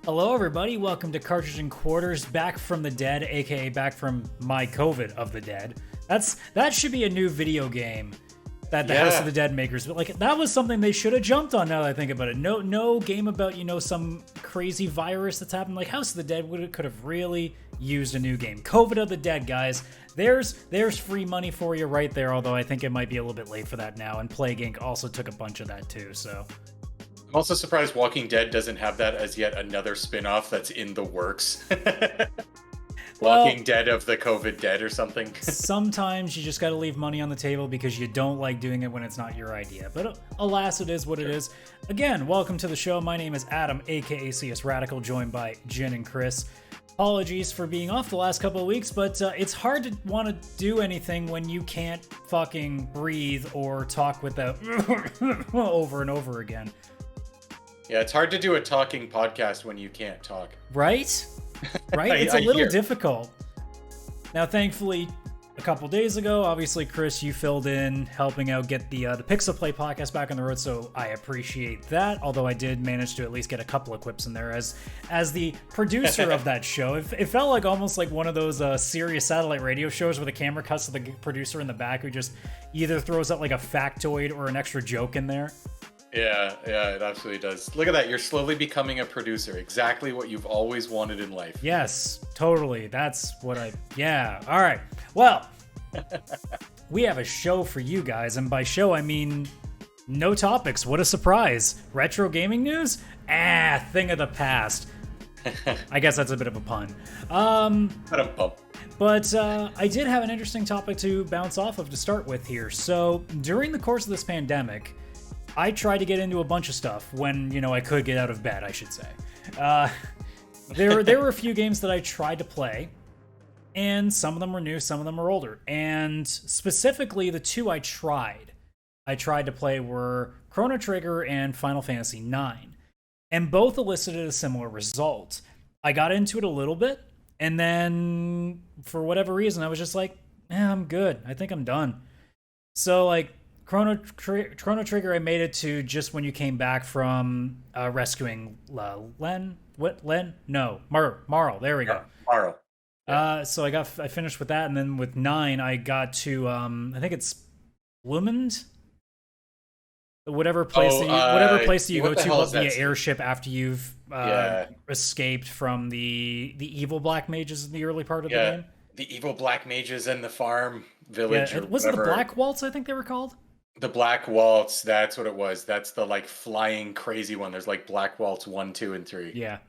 Hello, everybody. Welcome to Cartridge Quarters, back from the dead, aka back from my COVID of the dead. That should be a new video game that the House of the Dead makers. But like that was something they should have jumped on. Now that I think about it, no game about some crazy virus that's happened. Like House of the Dead could have really used a new game. COVID of the Dead, guys. There's free money for you right there. Although I think it might be a little bit late for that now. And Plague Inc. also took a bunch of that too. So. I'm also surprised Walking Dead doesn't have that as yet another spin-off that's in the works. Walking Dead of the COVID Dead or something. Sometimes you just got to leave money on the table because you don't like doing it when it's not your idea. But alas, it is what it is. Again, welcome to the show. My name is Adam, aka CS Radical, joined by Jen and Chris. Apologies for being off the last couple of weeks, but it's hard to want to do anything when you can't fucking breathe or talk without over and over again. Yeah, it's hard to do a talking podcast when you can't talk. Right? Right? It's a little difficult. Now, thankfully, a couple days ago, obviously, Chris, you filled in, helping out get the pixelplaypodcast back on the road, so I appreciate that, although I did manage to at least get a couple of quips in there as the producer of that show. It felt like almost like one of those Sirius satellite radio shows where the camera cuts to the producer in the back who just either throws out like a factoid or an extra joke in there. Yeah, it absolutely does. Look at that. You're slowly becoming a producer. Exactly what you've always wanted in life. Yes, totally. That's what yeah. All right. Well, we have a show for you guys. And by show, I mean no topics. What a surprise. Retro gaming news? Thing of the past. I guess that's a bit of a pun. But I did have an interesting topic to bounce off of to start with here. So during the course of this pandemic, I tried to get into a bunch of stuff when, I could get out of bed, I should say. There were a few games that I tried to play, and some of them were new, some of them were older. And specifically, the two I tried to play were Chrono Trigger and Final Fantasy IX. And both elicited a similar result. I got into it a little bit, and then, for whatever reason, I was just like, I'm good. I think I'm done. So, like, Chrono Trigger, I made it to just when you came back from rescuing Len. What? Len? No, Marl. There we go. Marl. Yeah. So I finished with that, and then with 9, I got to I think it's Lumond. Whatever place that you go to via airship after you've escaped from the evil black mages in the early part of the game. The evil black mages and the farm village. Yeah, was it the Black Waltz? I think they were called. The Black Waltz, that's what it was. That's the like flying crazy one. There's like Black Waltz 1, 2, and 3. Yeah.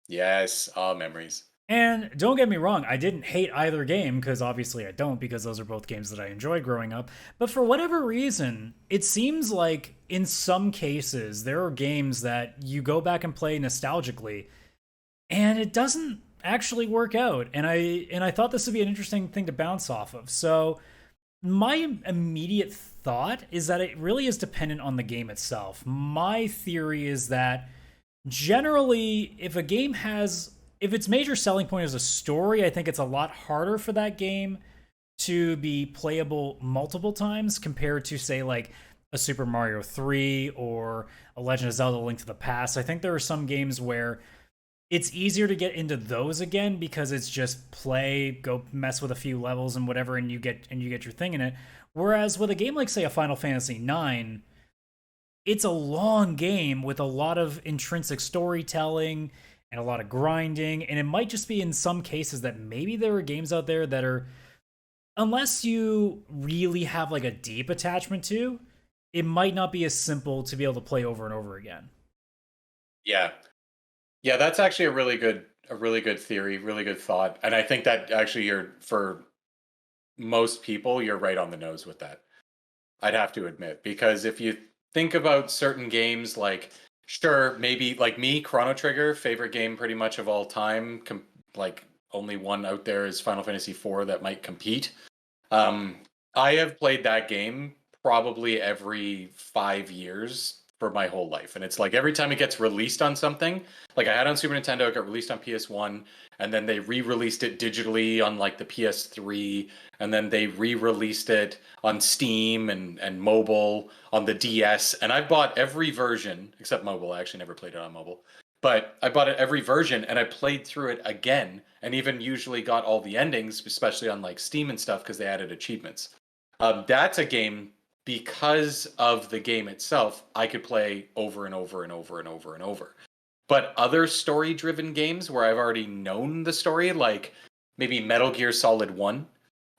Yes, all memories. And don't get me wrong, I didn't hate either game, because obviously I don't, because those are both games that I enjoyed growing up. But for whatever reason, it seems like in some cases there are games that you go back and play nostalgically, and it doesn't actually work out. And I thought this would be an interesting thing to bounce off of. So my immediate thought is that it really is dependent on the game itself. My theory is that generally, if its major selling point is a story, I think it's a lot harder for that game to be playable multiple times compared to, say, like a Super Mario 3 or a Legend of Zelda: Link to the Past. I think there are some games where it's easier to get into those again because it's just play, go mess with a few levels and whatever, and you get your thing in it. Whereas with a game like, say, a Final Fantasy IX, it's a long game with a lot of intrinsic storytelling and a lot of grinding, and it might just be in some cases that maybe there are games out there that are, unless you really have like a deep attachment to, it might not be as simple to be able to play over and over again. Yeah, that's actually a really good theory, really good thought. And I think that actually for most people, you're right on the nose with that. I'd have to admit, because if you think about certain games, like, sure, maybe like me, Chrono Trigger, favorite game pretty much of all time. Like, only one out there is Final Fantasy IV that might compete. I have played that game probably every 5 years for my whole life. And it's like every time it gets released on something, like I had on Super Nintendo, it got released on PS1, and then they re-released it digitally on like the PS3, and then they re-released it on Steam and mobile on the DS. And I've bought every version except mobile. I actually never played it on mobile. But I bought it every version and I played through it again and even usually got all the endings, especially on like Steam and stuff because they added achievements. That's a game because of the game itself, I could play over and over and over and over and over. But other story driven games where I've already known the story, like maybe Metal Gear Solid 1,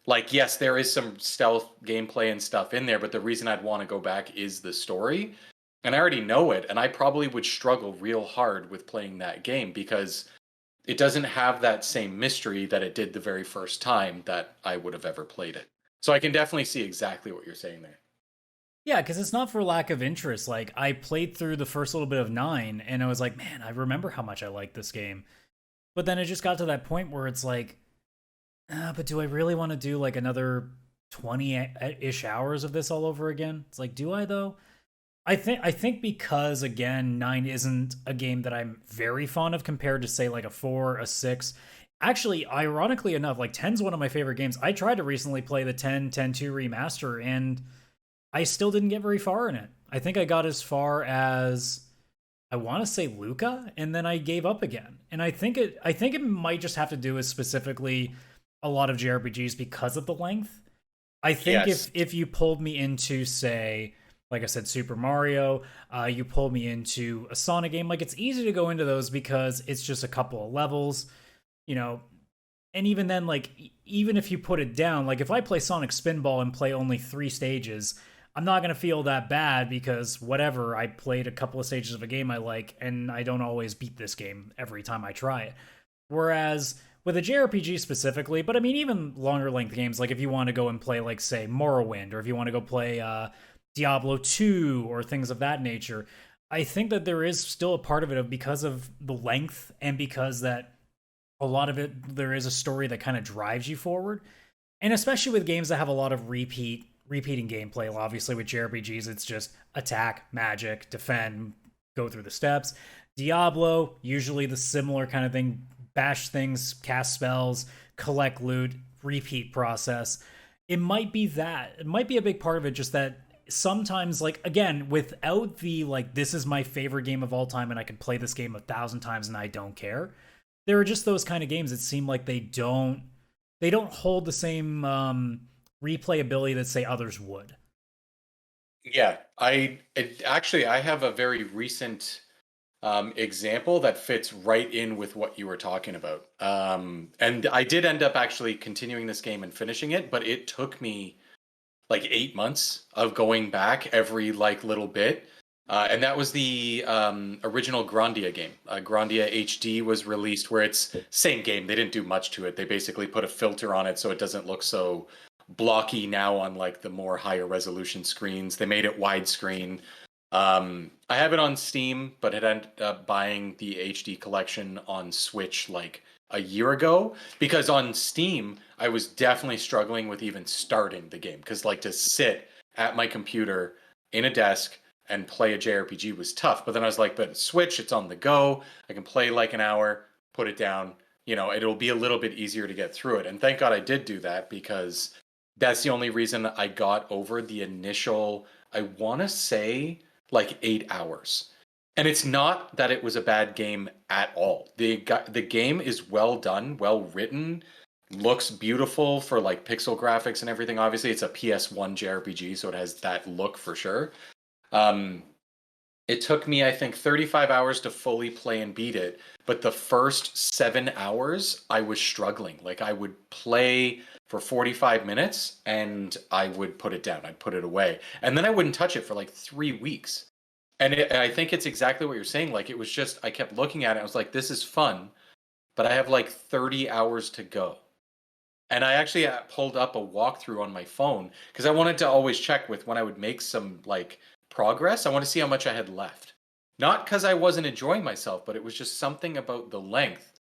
like, yes, there is some stealth gameplay and stuff in there, but the reason I'd want to go back is the story. And I already know it, and I probably would struggle real hard with playing that game because it doesn't have that same mystery that it did the very first time that I would have ever played it. So I can definitely see exactly what you're saying there. Yeah, because it's not for lack of interest. Like, I played through the first little bit of 9, and I was like, man, I remember how much I liked this game. But then it just got to that point where it's like, but do I really want to do like another 20-ish hours of this all over again? It's like, do I though? I think because again, 9 isn't a game that I'm very fond of compared to say like a 4, a 6. Actually, ironically enough, like 10's one of my favorite games. I tried to recently play the 10 remaster and I still didn't get very far in it. I think I got as far as I want to say Luca, and then I gave up again. And I think it might just have to do with specifically a lot of JRPGs because of the length. I think Yes. if you pulled me into say, like I said, Super Mario, you pulled me into a Sonic game, like it's easy to go into those because it's just a couple of levels, you know. And even then, like even if you put it down, like if I play Sonic Spinball and play only 3 stages, I'm not gonna feel that bad because whatever, I played a couple of stages of a game I like, and I don't always beat this game every time I try it. Whereas with a JRPG specifically, but I mean even longer length games, like if you want to go and play like say Morrowind, or if you want to go play Diablo 2 or things of that nature, I think that there is still a part of it of because of the length and because that a lot of it there is a story that kind of drives you forward. And especially with games that have a lot of repeating gameplay. Obviously with JRPGs it's just attack, magic, defend, go through the steps. Diablo, usually the similar kind of thing, bash things, cast spells, collect loot, repeat process. It might be that. It might be a big part of it just that sometimes, like again, without the like this is my favorite game of all time and I could play this game 1,000 times and I don't care. There are just those kind of games that seem like they don't hold the same replayability that say others would. Yeah, actually I have a very recent example that fits right in with what you were talking about. And I did end up actually continuing this game and finishing it, but it took me like 8 months of going back every like little bit. And that was the original Grandia game. Grandia HD was released where it's same game. They didn't do much to it. They basically put a filter on it so it doesn't look so blocky now on like the more higher resolution screens. They made it widescreen. I have it on Steam, but it ended up buying the HD collection on Switch like a year ago because on Steam I was definitely struggling with even starting the game because like to sit at my computer in a desk and play a JRPG was tough. But then I was like, but Switch, it's on the go. I can play like an hour, put it down. You know, it'll be a little bit easier to get through it. And thank God I did do that because that's the only reason I got over the initial, I want to say like 8 hours. And it's not that it was a bad game at all. The game is well done, well written, looks beautiful for like pixel graphics and everything. Obviously, it's a PS1 JRPG, so it has that look for sure. Um, it took me, I think, 35 hours to fully play and beat it. But the first 7 hours, I was struggling. Like, I would play for 45 minutes and I would put it down. I'd put it away. And then I wouldn't touch it for like 3 weeks. And I think it's exactly what you're saying. Like, it was just, I kept looking at it. I was like, this is fun, but I have like 30 hours to go. And I actually pulled up a walkthrough on my phone because I wanted to always check with when I would make some like progress. I want to see how much I had left. Not because I wasn't enjoying myself, but it was just something about the length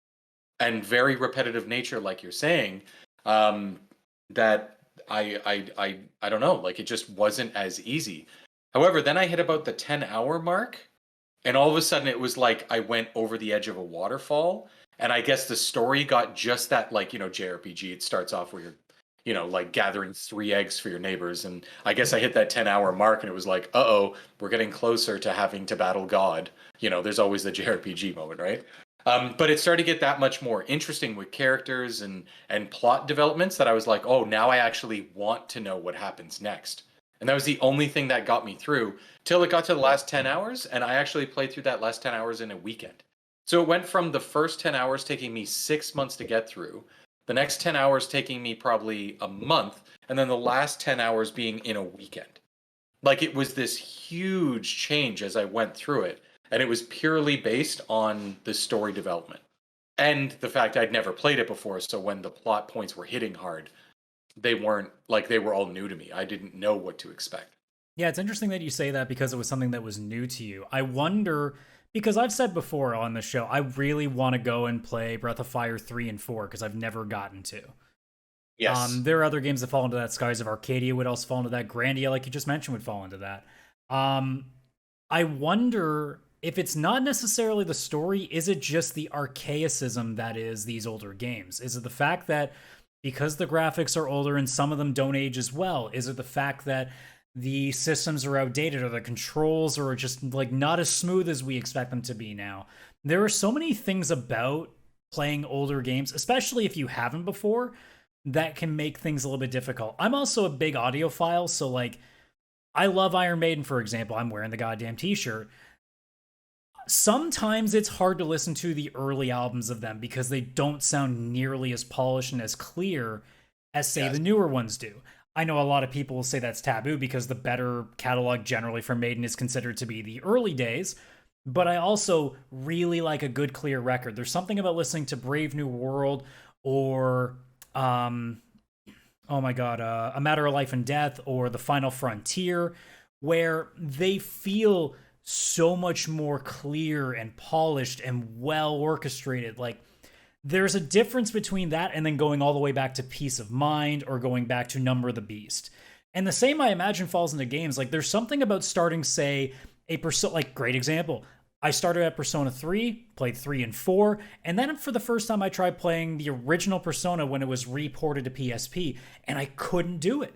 and very repetitive nature, like you're saying, um, that I don't know, like it just wasn't as easy. However, then I hit about the 10-hour mark, and all of a sudden it was like I went over the edge of a waterfall. And I guess the story got just that, like, JRPG. It starts off where you're like gathering 3 eggs for your neighbors. And I guess I hit that 10-hour mark and it was like, uh-oh, we're getting closer to having to battle God. There's always the JRPG moment, right? But it started to get that much more interesting with characters and plot developments that I was like, oh, now I actually want to know what happens next. And that was the only thing that got me through till it got to the last 10 hours. And I actually played through that last 10 hours in a weekend. So it went from the first 10 hours taking me 6 months to get through, the next 10 hours taking me probably a month, and then the last 10 hours being in a weekend. Like it was this huge change as I went through it. And it was purely based on the story development and the fact I'd never played it before. So when the plot points were hitting hard, they weren't like they were all new to me. I didn't know what to expect. Yeah, it's interesting that you say that because it was something that was new to you. I wonder, because I've said before on the show, I really want to go and play Breath of Fire 3 and 4 because I've never gotten to. Yes. There are other games that fall into that. Skies of Arcadia would also fall into that. Grandia, like you just mentioned, would fall into that. Um, I wonder if it's not necessarily the story, is it just the archaicism that is these older games? Is it the fact that because the graphics are older and some of them don't age as well? Is it the fact that the systems are outdated or the controls are just like not as smooth as we expect them to be now? There are so many things about playing older games, especially if you haven't before, that can make things a little bit difficult. I'm also a big audiophile, so like I love Iron Maiden, for example. I'm wearing the goddamn t-shirt. Sometimes it's hard to listen to the early albums of them because they don't sound nearly as polished and as clear as, say, Yes. the newer ones do. I know a lot of people will say that's taboo because the better catalog generally for Maiden is considered to be the early days. But I also really like a good, clear record. There's something about listening to Brave New World or, oh my God, A Matter of Life and Death or The Final Frontier, where they feel so much more clear and polished and well orchestrated. Like there's a difference between that and then going all the way back to Peace of Mind or going back to Number of the Beast. And the same I imagine falls into games. Like there's something about starting, say, a Persona, like great example. I started at Persona 3, played 3 and 4, and then for the first time I tried playing the original Persona when it was reported to PSP, and I couldn't do it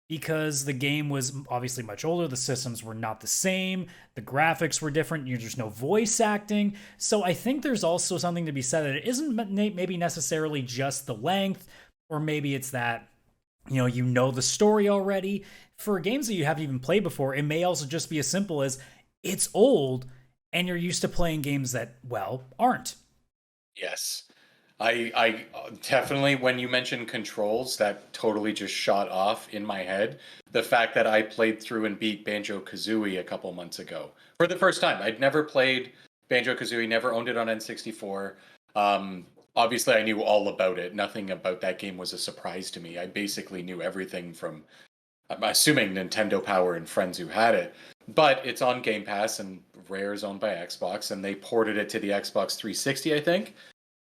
because the game was obviously much older, the systems were not the same, the graphics were different, there's no voice acting. So I think there's also something to be said that it isn't maybe necessarily just the length, or maybe it's that you know the story already. For games that you haven't even played before, it may also just be as simple as it's old and you're used to playing games that, well, aren't. Yes. I definitely, when you mentioned controls, that totally just shot off in my head. The fact that I played through and beat Banjo-Kazooie a couple months ago for the first time. I'd never played Banjo-Kazooie, never owned it on N64. Obviously, I knew all about it. Nothing about that game was a surprise to me. I basically knew everything from, I'm assuming, Nintendo Power and friends who had it. But it's on Game Pass and Rare is owned by Xbox, and they ported it to the Xbox 360, I think.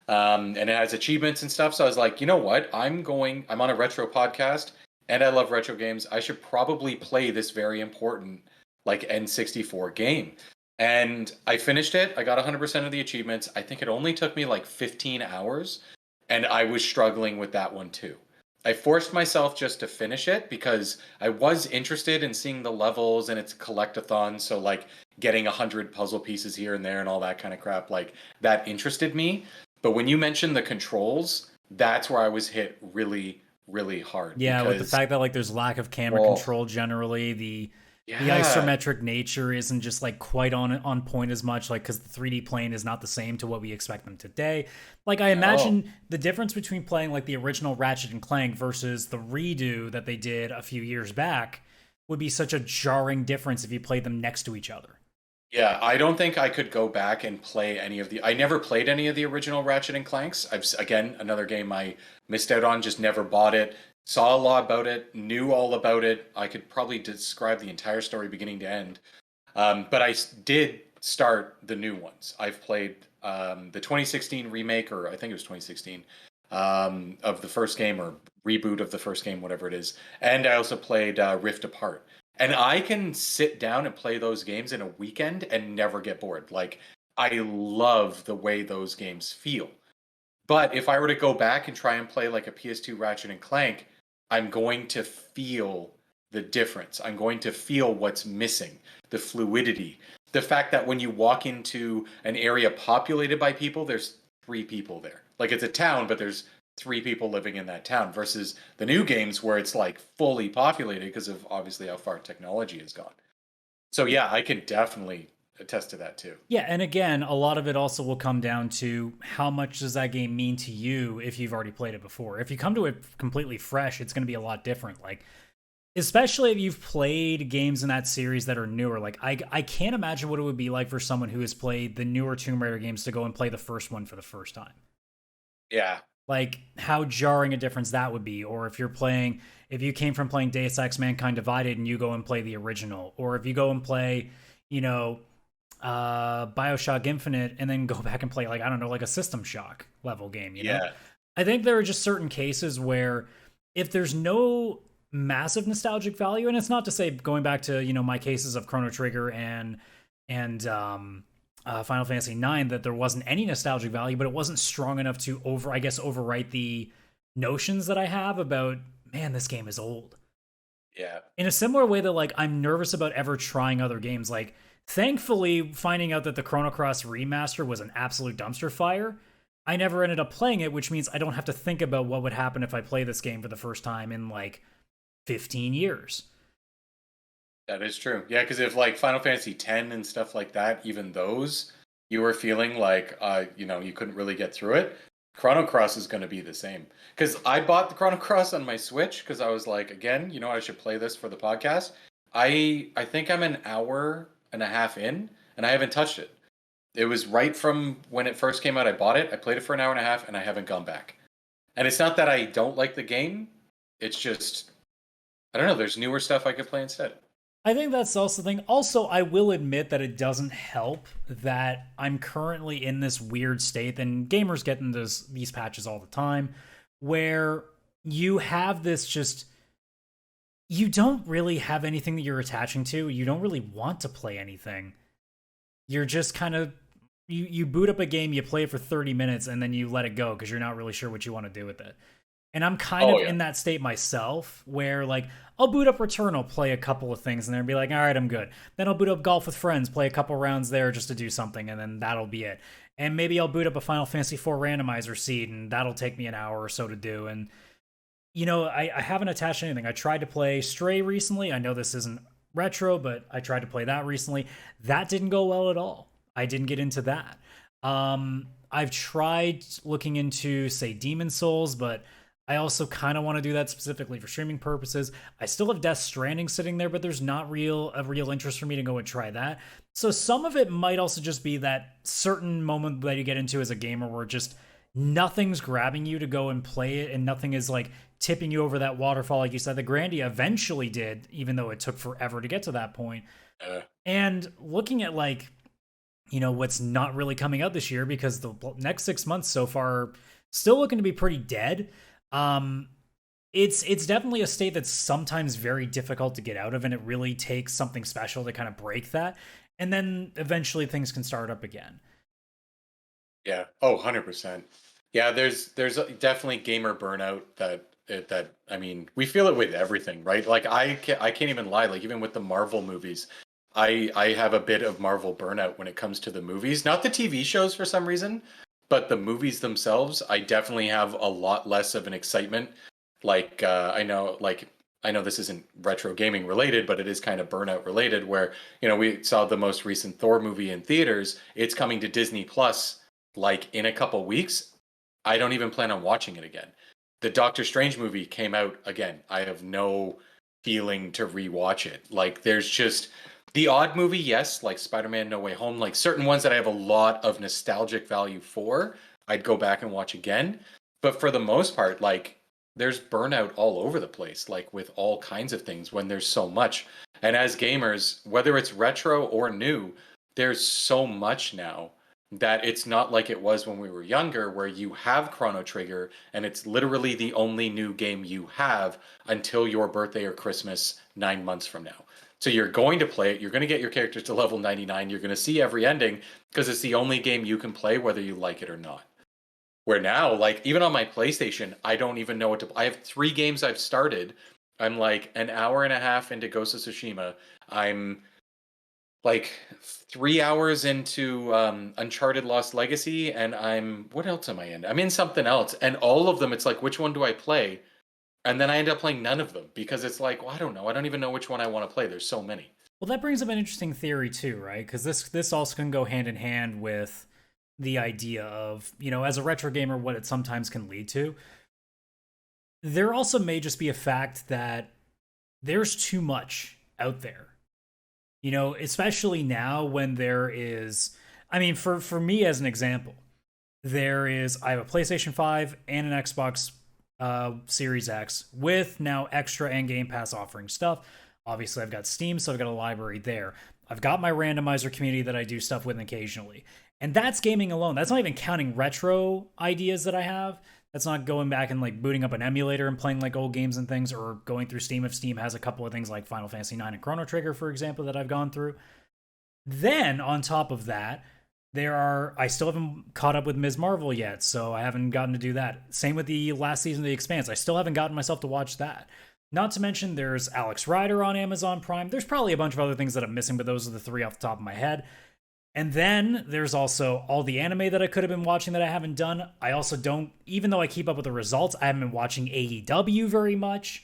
And it has achievements and stuff. So I was like, you know what? I'm on a retro podcast and I love retro games. I should probably play this very important like N64 game. And I finished it. I got 100% of the achievements. I think it only took me like 15 hours and I was struggling with that one too. I forced myself just to finish it because I was interested in seeing the levels and it's collectathon. So like getting 100 puzzle pieces here and there and all that kind of crap, like that interested me. But when you mentioned the controls, that's where I was hit really, really hard Yeah, with the because, fact that like there's lack of camera well, control generally, the yeah, isometric nature isn't just like quite on point as much, like because the 3D plane is not the same to what we expect them today. Like I no, imagine the difference between playing like the original Ratchet and Clank versus the redo that they did a few years back would be such a jarring difference if you played them next to each other. yeah, I don't think I could go back and play any of the. I never played any of the original Ratchet and Clanks. Again, another game I missed out on. Just never bought it. Saw a lot about it. Knew all about it. I could probably describe the entire story beginning to end. But did start the new ones. I've played the 2016 remake, or I think it was 2016, of the first game, or reboot of the first game, whatever it is. And I also played Rift Apart. And I can sit down and play those games in a weekend and never get bored. Like, I love the way those games feel. But if I were to go back and try and play like a PS2 Ratchet and Clank, I'm going to feel the difference. I'm going to feel what's missing, the fluidity, the fact that when you walk into an area populated by people, there's three people there. Like it's a town, but there's three people living in that town versus the new games where it's like fully populated because of obviously how far technology has gone. So yeah, I can definitely attest to that too. Yeah, and again, a lot of it also will come down to how much does that game mean to you if you've already played it before. If you come to it completely fresh, it's going to be a lot different. Like, especially if you've played games in that series that are newer. Like, I can't imagine what it would be like for someone who has played the newer Tomb Raider games to go and play the first one for the first time. Yeah. Like, how jarring a difference that would be. Or if you came from playing Deus Ex Mankind Divided and you go and play the original, or if you go and play, you know, Bioshock Infinite and then go back and play, like, I don't know, like a System Shock level game, you know? Yeah. I think there are just certain cases where if there's no massive nostalgic value, and it's not to say going back to, my cases of Chrono Trigger and Final Fantasy IX that there wasn't any nostalgic value, but it wasn't strong enough to overwrite the notions that I have about, man, this game is old. Yeah. In a similar way that, like, I'm nervous about ever trying other games. Like, thankfully, finding out that the Chrono Cross remaster was an absolute dumpster fire, I never ended up playing it, which means I don't have to think about what would happen if I play this game for the first time in like 15 years. That is true. Yeah, because if like Final Fantasy X and stuff like that, even those, you were feeling like you couldn't really get through it. Chrono Cross is going to be the same. Because I bought the Chrono Cross on my Switch because I was like, again, I should play this for the podcast. I think I'm an hour and a half in, and I haven't touched it. It was right from when it first came out. I bought it. I played it for an hour and a half, and I haven't gone back. And it's not that I don't like the game. It's just I don't know. There's newer stuff I could play instead. I think that's also the thing. Also, I will admit that it doesn't help that I'm currently in this weird state, and gamers get in these patches all the time, where you have this just you don't really have anything that you're attaching to. You don't really want to play anything. You're just kind of you boot up a game, you play it for 30 minutes, and then you let it go because you're not really sure what you want to do with it. And I'm kind Oh of yeah. in that state myself where, like, I'll boot up Returnal, play a couple of things and then be like, all right, I'm good. Then I'll boot up Golf with Friends, play a couple rounds there just to do something, and then that'll be it. And maybe I'll boot up a Final Fantasy IV randomizer seed, and that'll take me an hour or so to do. And, I haven't attached anything. I tried to play Stray recently. I know this isn't retro, but I tried to play that recently. That didn't go well at all. I didn't get into that. I've tried looking into, say, Demon Souls, but I also kind of want to do that specifically for streaming purposes. I still have Death Stranding sitting there, but there's not a real interest for me to go and try that. So some of it might also just be that certain moment that you get into as a gamer where just nothing's grabbing you to go and play it, and nothing is like tipping you over that waterfall, like you said. The Grandia eventually did, even though it took forever to get to that point. Uh, And looking at, like, what's not really coming out this year, because the next 6 months so far are still looking to be pretty dead. um it's definitely a state that's sometimes very difficult to get out of, and it really takes something special to kind of break that, and then eventually things can start up again. yeah. Oh, 100%. Yeah, there's definitely gamer burnout that I mean, we feel it with everything, right? Like I can't even lie, like even with the Marvel movies, I have a bit of Marvel burnout when it comes to the movies, not the TV shows for some reason, but the movies themselves, I definitely have a lot less of an excitement. Like I know this isn't retro gaming related, but it is kind of burnout related where, we saw the most recent Thor movie in theaters. It's coming to Disney Plus like in a couple weeks. I don't even plan on watching it again. The Doctor Strange movie came out again. I have no feeling to rewatch it. Like there's just the odd movie, yes, like Spider-Man No Way Home, like certain ones that I have a lot of nostalgic value for, I'd go back and watch again. But for the most part, like there's burnout all over the place, like with all kinds of things when there's so much. And as gamers, whether it's retro or new, there's so much now that it's not like it was when we were younger, where you have Chrono Trigger and it's literally the only new game you have until your birthday or Christmas 9 months from now. So you're going to play it, you're going to get your characters to level 99, you're going to see every ending because it's the only game you can play whether you like it or not. Where now, like even on my PlayStation, I don't even know what to. I have 3 games I've started. I'm like an hour and a half into Ghost of Tsushima. I'm like 3 hours into Uncharted Lost Legacy, and what else am I in? I'm in something else, and all of them, it's like which one do I play? And then I end up playing none of them because it's like, well, I don't know. I don't even know which one I want to play. There's so many. Well, that brings up an interesting theory too, right? Because this also can go hand in hand with the idea of, as a retro gamer, what it sometimes can lead to. There also may just be a fact that there's too much out there. Especially now when there is, I mean, for me as an example, I have a PlayStation 5 and an Xbox Series X with now extra and Game Pass offering stuff. Obviously, I've got Steam, so I've got a library there. I've got my randomizer community that I do stuff with occasionally. And that's gaming alone. That's not even counting retro ideas that I have. That's not going back and like booting up an emulator and playing like old games and things, or going through Steam if Steam has a couple of things like Final Fantasy 9 and Chrono Trigger, for example, that I've gone through. Then on top of that, I still haven't caught up with Ms. Marvel yet, so I haven't gotten to do that. Same with the last season of The Expanse. I still haven't gotten myself to watch that. Not to mention there's Alex Rider on Amazon Prime. There's probably a bunch of other things that I'm missing, but those are the three off the top of my head. And then there's also all the anime that I could have been watching that I haven't done. I also don't, even though I keep up with the results, I haven't been watching AEW very much.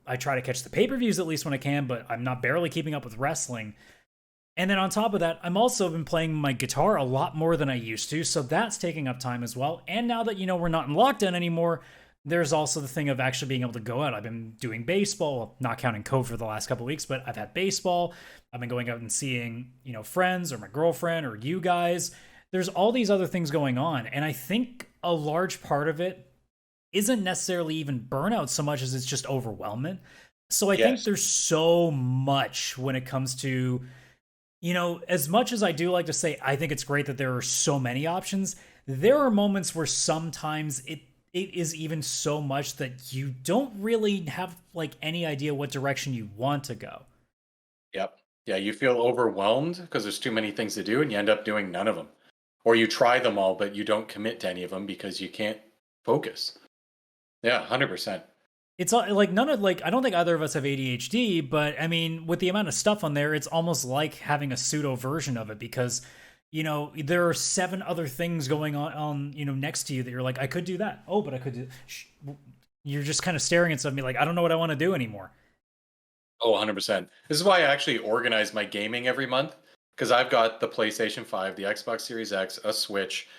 I try to catch the pay-per-views at least when I can, but I'm not barely keeping up with wrestling. And then on top of that, I'm also been playing my guitar a lot more than I used to, so that's taking up time as well. And now that, we're not in lockdown anymore, there's also the thing of actually being able to go out. I've been doing baseball, not counting COVID for the last couple of weeks, but I've had baseball. I've been going out and seeing, friends or my girlfriend or you guys. There's all these other things going on. And I think a large part of it isn't necessarily even burnout so much as it's just overwhelming. So I think there's so much when it comes to, as much as I do like to say, I think it's great that there are so many options. There are moments where sometimes it is even so much that you don't really have like any idea what direction you want to go. Yep. Yeah, you feel overwhelmed because there's too many things to do and you end up doing none of them. Or you try them all, but you don't commit to any of them because you can't focus. Yeah, 100%. It's like none of like I don't think either of us have ADHD, but I mean, with the amount of stuff on there, it's almost like having a pseudo version of it because there are 7 other things going on next to you that you're like, I could do that. Oh, but I could do. You're just kind of staring at something like, I don't know what I want to do anymore. Oh, 100%. This is why I actually organize my gaming every month because I've got the PlayStation 5, the Xbox Series X, a Switch,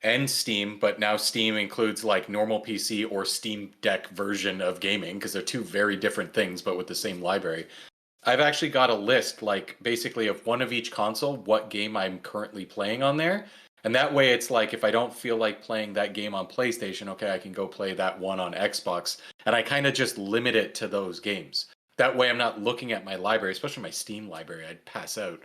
and Steam, but now Steam includes like normal PC or Steam Deck version of gaming because they're 2 very different things, but with the same library. I've actually got a list, like basically of one of each console, what game I'm currently playing on there. And that way it's like if I don't feel like playing that game on PlayStation, okay, I can go play that one on Xbox. And I kind of just limit it to those games. That way I'm not looking at my library, especially my Steam library. I'd pass out.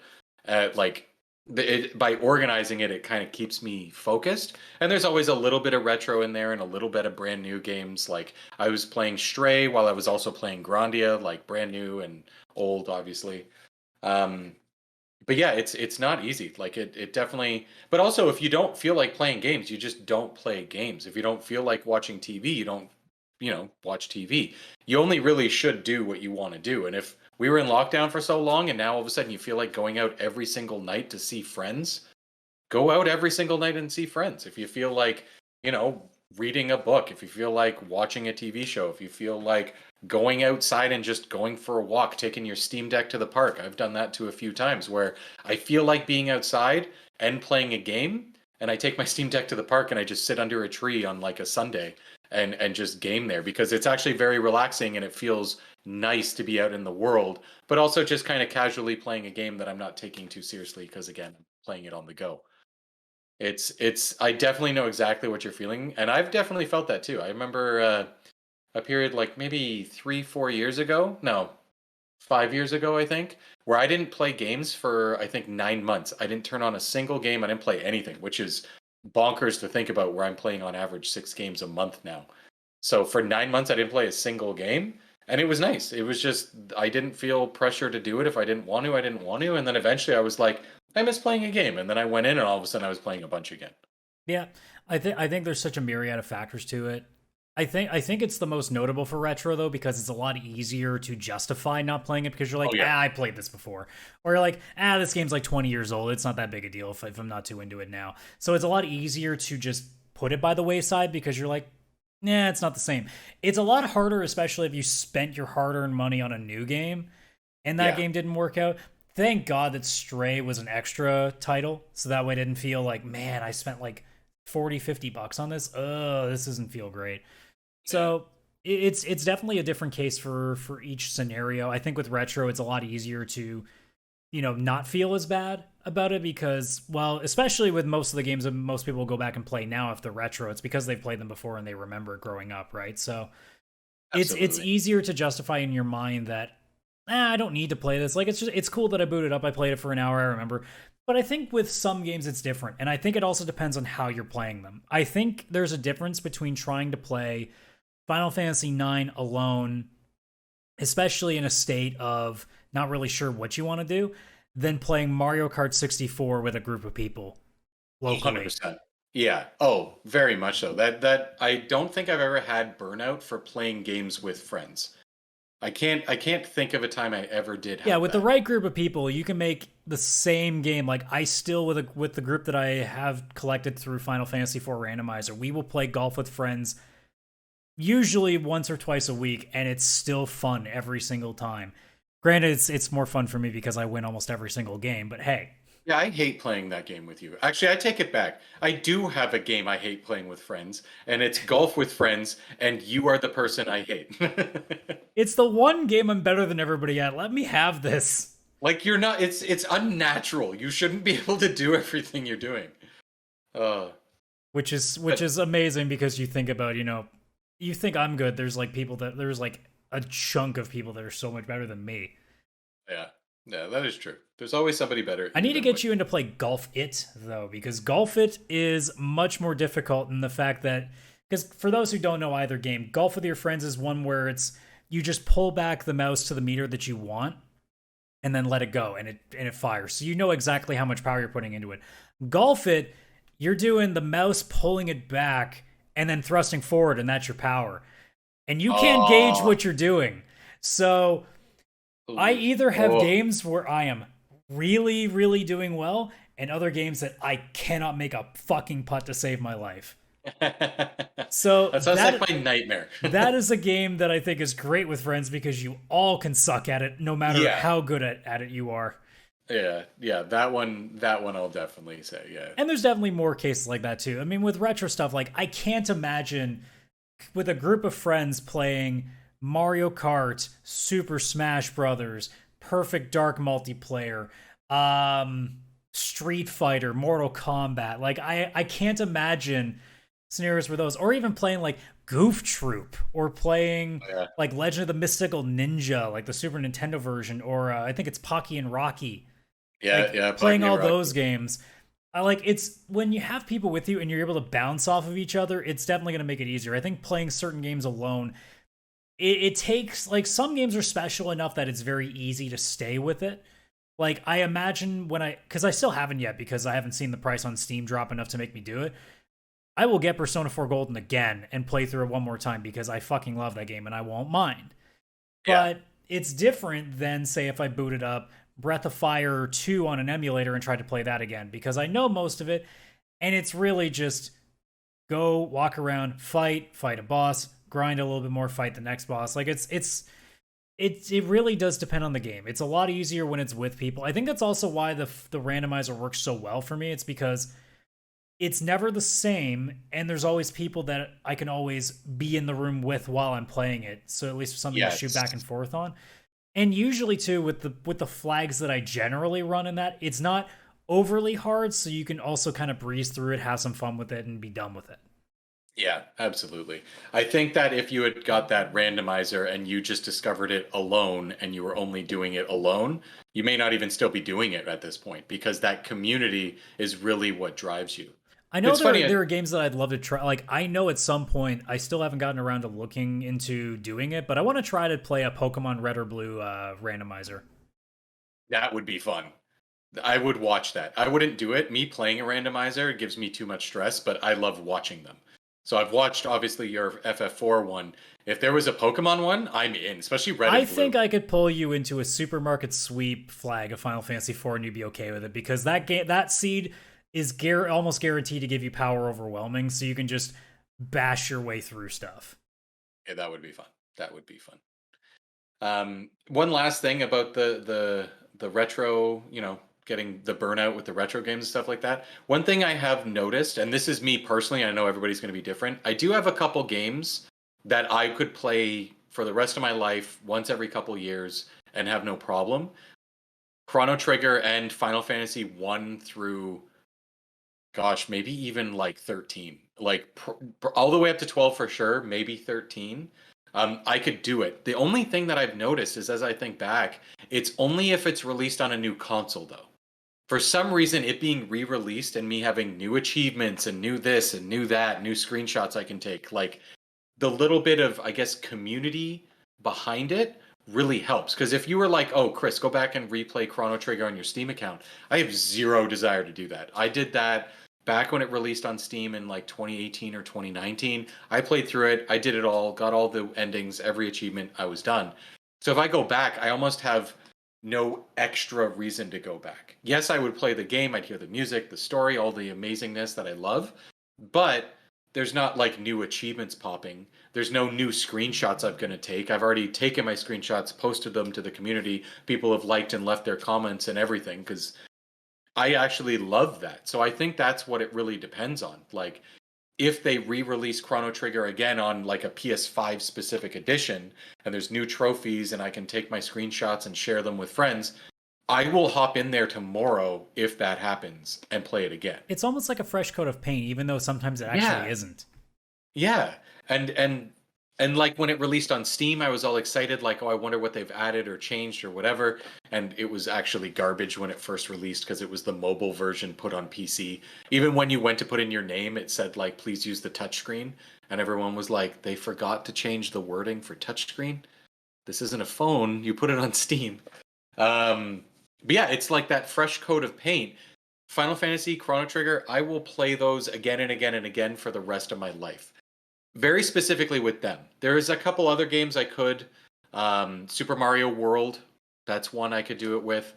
By organizing it, it kind of keeps me focused. And there's always a little bit of retro in there and a little bit of brand new games. Like I was playing Stray while I was also playing Grandia, like brand new and old, obviously. But yeah, it's not easy. Like it definitely. But also, if you don't feel like playing games, you just don't play games. If you don't feel like watching TV, you don't, watch TV. You only really should do what you want to do. And if we were in lockdown for so long, and now all of a sudden you feel like going out every single night to see friends, go out every single night and see friends. If you feel like, reading a book, if you feel like watching a TV show, if you feel like going outside and just going for a walk, taking your Steam Deck to the park. I've done that too a few times where I feel like being outside and playing a game, and I take my Steam Deck to the park and I just sit under a tree on like a Sunday and just game there because it's actually very relaxing and it feels nice to be out in the world, but also just kind of casually playing a game that I'm not taking too seriously because again, I'm playing it on the go. I definitely know exactly what you're feeling, and I've definitely felt that too. I remember a period like maybe 3-4 years ago, no, 5 years ago, I think, where I didn't play games for I think 9 months. I didn't turn on a single game. I didn't play anything, which is bonkers to think about. Where I'm playing on average 6 games a month now. So for 9 months, I didn't play a single game, and it was nice. It was just I didn't feel pressure to do it. If I didn't want to, I didn't want to, and then eventually I was like, I miss playing a game, and then I went in, and all of a sudden I was playing a bunch again. Yeah, I think there's such a myriad of factors to it. I think it's the most notable for retro though because it's a lot easier to justify not playing it because you're Oh like, yeah, I played this before, or you're like, this game's like 20 years old. It's not that big a deal if I'm not too into it now. So it's a lot easier to just put it by the wayside because you're like, nah, it's not the same. It's a lot harder, especially if you spent your hard-earned money on a new game and that yeah. game didn't work out. Thank God that Stray was an extra title, so that way I didn't feel like, man, I spent like 40, $50 on this. This doesn't feel great. Yeah. So it's definitely a different case for each scenario. I think with retro, it's a lot easier to not feel as bad about it because, well, especially with most of the games that most people go back and play now if they're retro, it's because they've played them before and they remember it growing up, right? So it's Absolutely. easier to justify in your mind that I don't need to play this. Like it's cool that I booted up, I played it for an hour, I remember. But I think with some games it's different, and I think it also depends on how you're playing them. I think there's a difference between trying to play Final Fantasy IX alone, especially in a state of not really sure what you want to do, than playing Mario Kart 64 with a group of people locally. 100%. Yeah. Oh, very much so. That I don't think I've ever had burnout for playing games with friends. I can't think of a time I ever did Yeah, have with the that. right group of people, you can make the same game. Like I still with the group that I have collected through Final Fantasy IV Randomizer, we will play golf with friends usually once or twice a week, and it's still fun every single time. Granted, it's more fun for me because I win almost every single game, but hey, Yeah, I hate playing that game with you. Actually, I take it back. I do have a game I hate playing with friends, and it's golf with friends, and you are the person I hate. it's the one game I'm better than everybody at. Let me have this. Like you're not it's unnatural. You shouldn't be able to do everything you're doing. Uh Which is but amazing because you think about, you think I'm good. There's like a chunk of people that are so much better than me. yeah. Yeah, that is true. There's always somebody better I need to even when get you into play Golf It though, because Golf It is much more difficult in the fact that because for those who don't know either game, Golf with your friends is one where it's you just pull back the mouse to the meter that you want and then let it go and it fires. So you know exactly how much power you're putting into it. Golf It, you're doing the mouse pulling it back and then thrusting forward and that's your power. And you can't gauge Oh, what you're doing. So I ooh, either have oh. games where I am really, really doing well, and other games that I cannot make a fucking putt to save my life. So That sounds like my nightmare. that is a game that I think is great with friends because you all can suck at it no matter Yeah. how good at it you are. Yeah. Yeah, that one I'll definitely say. Yeah. And there's definitely more cases like that too. I mean, with retro stuff, like I can't imagine with a group of friends playing Mario Kart, Super Smash Brothers, Perfect Dark multiplayer, Street Fighter, Mortal Kombat. Like I can't imagine scenarios where those, or even playing like Goof Troop, or playing Yeah. like Legend of the Mystical Ninja, like the Super Nintendo version, or I think it's Pocky and Rocky. Yeah, Like yeah, playing Pocky and all Rocky. those games. I like it's when you have people with you and you're able to bounce off of each other, it's definitely going to make it easier. I think playing certain games alone, it takes like some games are special enough that it's very easy to stay with it. Like I imagine because I still haven't yet because I haven't seen the price on Steam drop enough to make me do it. I will get Persona 4 Golden again and play through it one more time because I fucking love that game and I won't mind. Yeah. But it's different than, say, if I booted up Breath of Fire 2 on an emulator and tried to play that again because I know most of it and it's really just go walk around, fight a boss, grind a little bit more, fight the next boss. Like it really does depend on the game. It's a lot easier when it's with people. I think that's also why the randomizer works so well for me. It's because it's never the same and there's always people that I can always be in the room with while I'm playing it. So at least something to shoot Yes. back and forth on. And usually too with the flags that I generally run in that, it's not overly hard so you can also kind of breeze through it, have some fun with it and be done with it. Yeah, absolutely. I think that if you had got that randomizer and you just discovered it alone and you were only doing it alone, you may not even still be doing it at this point because that community is really what drives you. I know It's there funny. there are games that I'd love to try. Like I know at some point I still haven't gotten around to looking into doing it, but I want to try to play a Pokemon Red or Blue randomizer. That would be fun. I would watch that. I wouldn't do it. Me playing a randomizer gives me too much stress, but I love watching them. So I've watched obviously your FF4 one. If there was a Pokemon one, I'm in, especially red I and blue. think I could pull you into a supermarket sweep flag of Final Fantasy IV and you'd be okay with it because that seed is almost guaranteed to give you power overwhelming, so you can just bash your way through stuff. Yeah, that would be fun. That would be fun. One last thing about the retro, getting the burnout with the retro games and stuff like that. One thing I have noticed, and this is me personally, I know everybody's going to be different. I do have a couple games that I could play for the rest of my life once every couple years and have no problem. Chrono Trigger and Final Fantasy 1 through, gosh, maybe even like 13. Like all the way up to 12 for sure, maybe 13. I could do it. The only thing that I've noticed is as I think back, it's only if it's released on a new console though. For some reason, it being re-released and me having new achievements and new this and new that, new screenshots I can take, like the little bit of, I guess, community behind it really helps. Because if you were like, oh, Chris, go back and replay Chrono Trigger on your Steam account, I have zero desire to do that. I did that back when it released on Steam in like 2018 or 2019. I played through it. I did it all, got all the endings, every achievement. I was done. So if I go back, I almost have no extra reason to go back. Yes, I would play the game. I'd hear the music, the story, all the amazingness that I love. But there's not like new achievements popping. There's no new screenshots I'm going to take. I've already taken my screenshots, posted them to the community. People have liked and left their comments and everything because I actually love that. So I think that's what it really depends on. Like if they re-release Chrono Trigger again on like a PS5 specific edition and there's new trophies and I can take my screenshots and share them with friends, I will hop in there tomorrow if that happens and play it again. It's almost like a fresh coat of paint, even though sometimes it actually Yeah. isn't. Yeah. And like when it released on Steam, I was all excited, like, oh, I wonder what they've added or changed or whatever. And it was actually garbage when it first released because it was the mobile version put on PC. Even when you went to put in your name, it said like, please use the touchscreen. And everyone was like, they forgot to change the wording for touchscreen. This isn't a phone. You put it on Steam. But yeah, it's like that fresh coat of paint. Final Fantasy, Chrono Trigger, I will play those again and again and again for the rest of my life. Very specifically with them. There's a couple other games I could. Super Mario World, that's one I could do it with.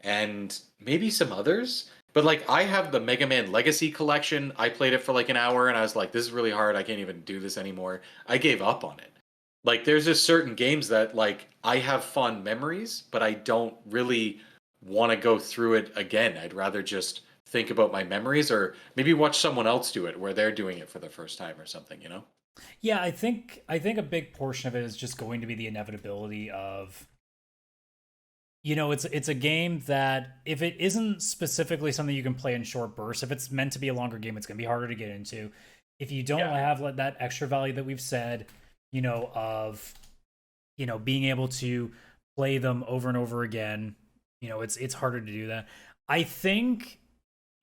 And maybe some others. But like I have the Mega Man Legacy Collection. I played it for like an hour and I was like, this is really hard. I can't even do this anymore. I gave up on it. Like there's just certain games that like I have fond memories, but I don't really want to go through it again. I'd rather just think about my memories or maybe watch someone else do it where they're doing it for the first time or something, you know? Yeah, I think a big portion of it is just going to be the inevitability of, it's a game that if it isn't specifically something you can play in short bursts, if it's meant to be a longer game, it's going to be harder to get into. If you don't have like that extra value that we've said, of being able to play them over and over again, it's harder to do that. I think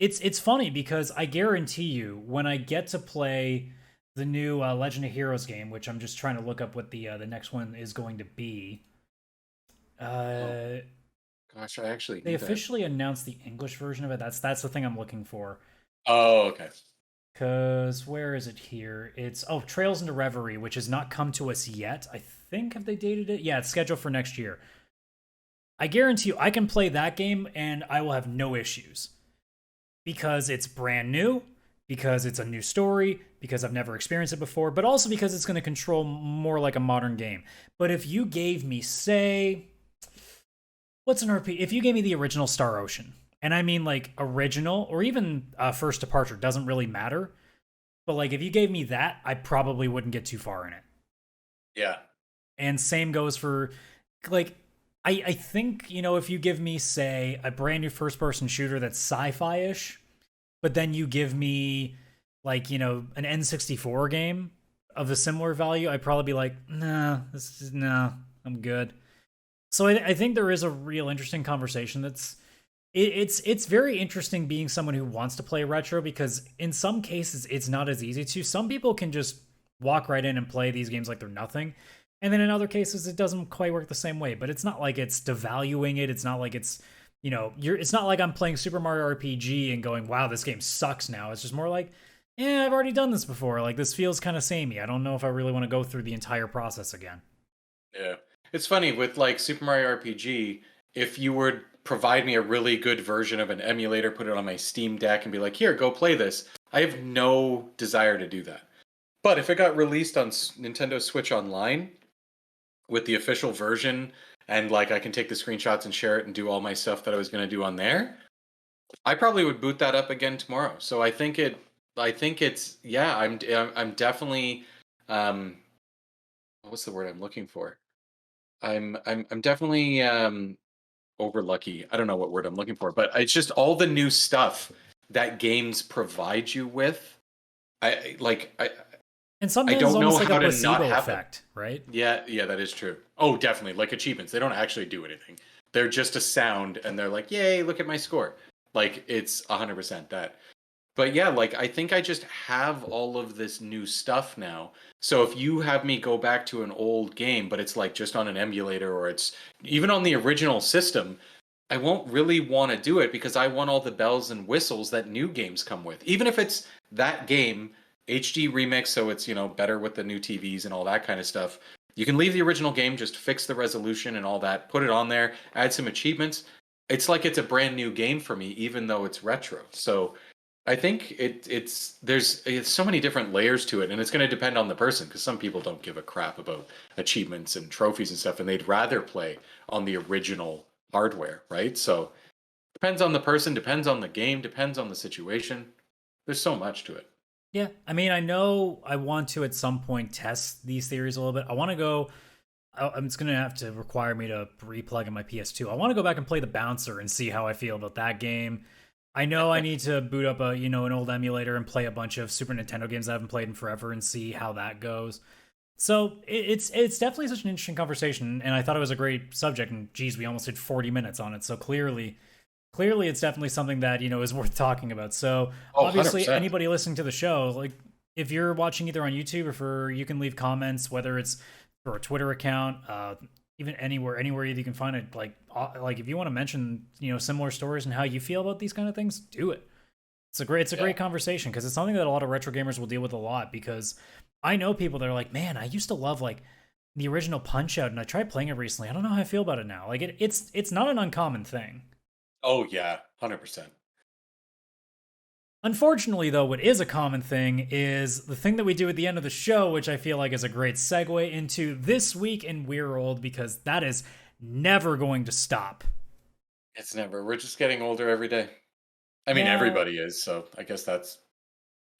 it's funny because I guarantee you when I get to play the new Legend of Heroes game, which I'm just trying to look up what the next one is going to be. Oh, gosh, I actually They need that. officially announced the English version of it. That's the thing I'm looking for. Oh, okay. Cause where is it here? It's Trails into Reverie, which has not come to us yet. I think have they dated it? Yeah, it's scheduled for next year. I guarantee you, I can play that game and I will have no issues because it's brand new, because it's a new story, because I've never experienced it before, but also because it's going to control more like a modern game. But if you gave me, say, what's an RPG? If you gave me the original Star Ocean, and I mean like original or even First Departure, doesn't really matter. But like if you gave me that, I probably wouldn't get too far in it. Yeah. And same goes for like I think, if you give me, say, a brand new first person shooter that's sci-fi ish, but then you give me like, an N64 game of a similar value, I'd probably be like, nah, I'm good. So I think there is a real interesting conversation it's very interesting being someone who wants to play retro because in some cases it's not as easy to. Some people can just walk right in and play these games like they're nothing. And then in other cases it doesn't quite work the same way, but it's not like it's devaluing it. It's not like it's it's not like I'm playing Super Mario RPG and going, wow, this game sucks now. It's just more like, yeah, I've already done this before. Like, this feels kind of samey. I don't know if I really want to go through the entire process again. Yeah. It's funny with like Super Mario RPG, if you would provide me a really good version of an emulator, put it on my Steam Deck and be like, "Here, go play this." I have no desire to do that. But if it got released on Nintendo Switch Online with the official version and like I can take the screenshots and share it and do all my stuff that I was going to do on there, I probably would boot that up again tomorrow. So I think it's yeah, I'm definitely um what's the word I'm looking for? I'm definitely over lucky. I don't know what word I'm looking for, but it's just all the new stuff that games provide you with. I like And I sometimes it's don't know almost like a how to not placebo have it. effect, right? Yeah, yeah, that is true. Oh, definitely. Like achievements, they don't actually do anything. They're just a sound, and they're like, "Yay, look at my score!" Like it's 100% that. But yeah, like I think I just have all of this new stuff now. So if you have me go back to an old game, but it's like just on an emulator or it's even on the original system, I won't really want to do it because I want all the bells and whistles that new games come with. Even if it's that game HD remix, so it's, better with the new TVs and all that kind of stuff. You can leave the original game, just fix the resolution and all that, put it on there, add some achievements. It's like it's a brand new game for me, even though it's retro. So I think it's so many different layers to it, and it's going to depend on the person because some people don't give a crap about achievements and trophies and stuff, and they'd rather play on the original hardware, right? So depends on the person, depends on the game, depends on the situation. There's so much to it. Yeah, I mean, I know I want to at some point test these theories a little bit. I want to go. It's going to have to require me to replug in my PS2. I want to go back and play the Bouncer and see how I feel about that game. I know I need to boot up an old emulator and play a bunch of Super Nintendo games I haven't played in forever and see how that goes. So it's definitely such an interesting conversation, and I thought it was a great subject. And geez, we almost hit 40 minutes on it. So clearly it's definitely something that is worth talking about. So Oh, obviously 100%. anybody listening to the show, like, if you're watching either on YouTube or you can leave comments, whether it's for a Twitter account, even anywhere you can find it. Like if you want to mention similar stories and how you feel about these kind of things, do it. It's a Yeah. great conversation because it's something that a lot of retro gamers will deal with a lot. Because I know people that are like, man, I used to love like the original Punch Out, and I tried playing it recently. I don't know how I feel about it now. Like it's not an uncommon thing. Oh yeah, 100%. Unfortunately, though, what is a common thing is the thing that we do at the end of the show, which I feel like is a great segue into This Week in We're Old, because that is never going to stop. It's never. We're just getting older every day. I mean, Now, everybody is, so I guess that's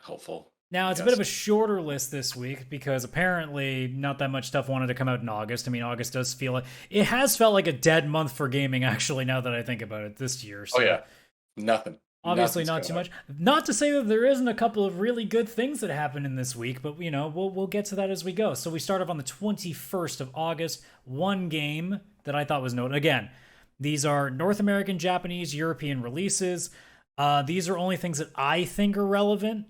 helpful. now I it's a bit guess. of a shorter list this week because apparently not that much stuff wanted to come out in August. I mean, August does feel like it has felt like a dead month for gaming, actually, now that I think about it this year. Oh So yeah, nothing. obviously, Nothing's not going too on. much. Not to say that there isn't a couple of really good things that happened in this week, but we'll get to that as we go. So we start off on the 21st of August. One game that I thought was noted. Again, these are North American, Japanese, European releases. These are only things that I think are relevant.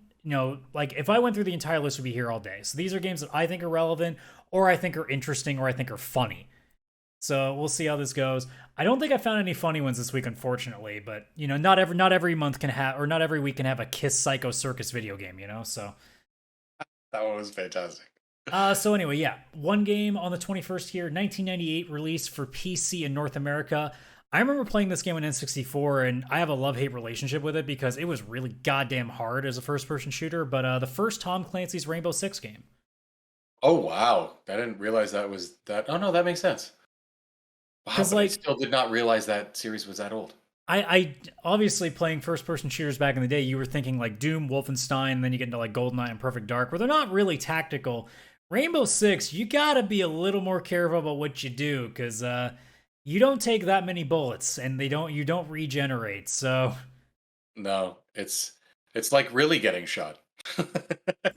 Like if I went through the entire list, we'd be here all day. So these are games that I think are relevant, or I think are interesting, or I think are funny. So we'll see how this goes. I don't think I found any funny ones this week, unfortunately. But not every month can have, or not every week can have a Kiss Psycho Circus video game. So That one was fantastic. so anyway, yeah, one game on the 21st here, 1998 release for PC in North America. I remember playing this game on N64, and I have a love-hate relationship with it because it was really goddamn hard as a first-person shooter. But the first Tom Clancy's Rainbow Six game. Oh wow, I didn't realize that was that. Oh no, that makes sense. Wow, Because but I like still did not realize that series was that old. I obviously playing first person shooters back in the day, you were thinking like Doom, Wolfenstein, and then you get into like GoldenEye and Perfect Dark, where they're not really tactical. Rainbow Six, you gotta be a little more careful about what you do, because you don't take that many bullets, and you don't regenerate. So No, it's like really getting shot.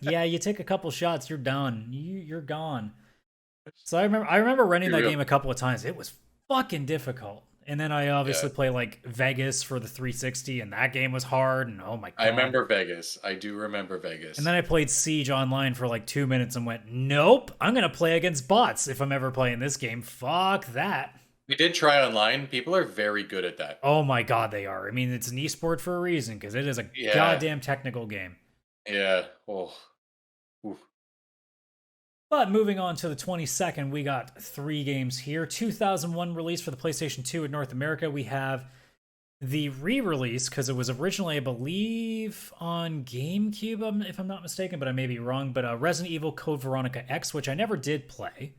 yeah, you take a couple shots, you're done. You're gone. So I remember renting Be that real. game a couple of times. It was fucking difficult. And then I Yeah, obviously play like Vegas for the 360, and that game was hard. And oh my I god. remember Vegas. I do remember And Vegas. then I played Siege online for like 2 minutes and went, nope, I'm gonna play against bots if I'm ever playing this game. Fuck that. We did try online. People are very good at that. Oh my god, they are. I mean, it's an esport for a reason because it is a Yeah. goddamn technical game. Yeah. Oh. Oof. But moving on to the 22nd, we got 3 games here. 2001 release for the PlayStation 2 in North America. We have the re-release because it was originally, I believe, on GameCube, if I'm not mistaken, but I may be wrong. But Resident Evil Code Veronica X, which I never did play.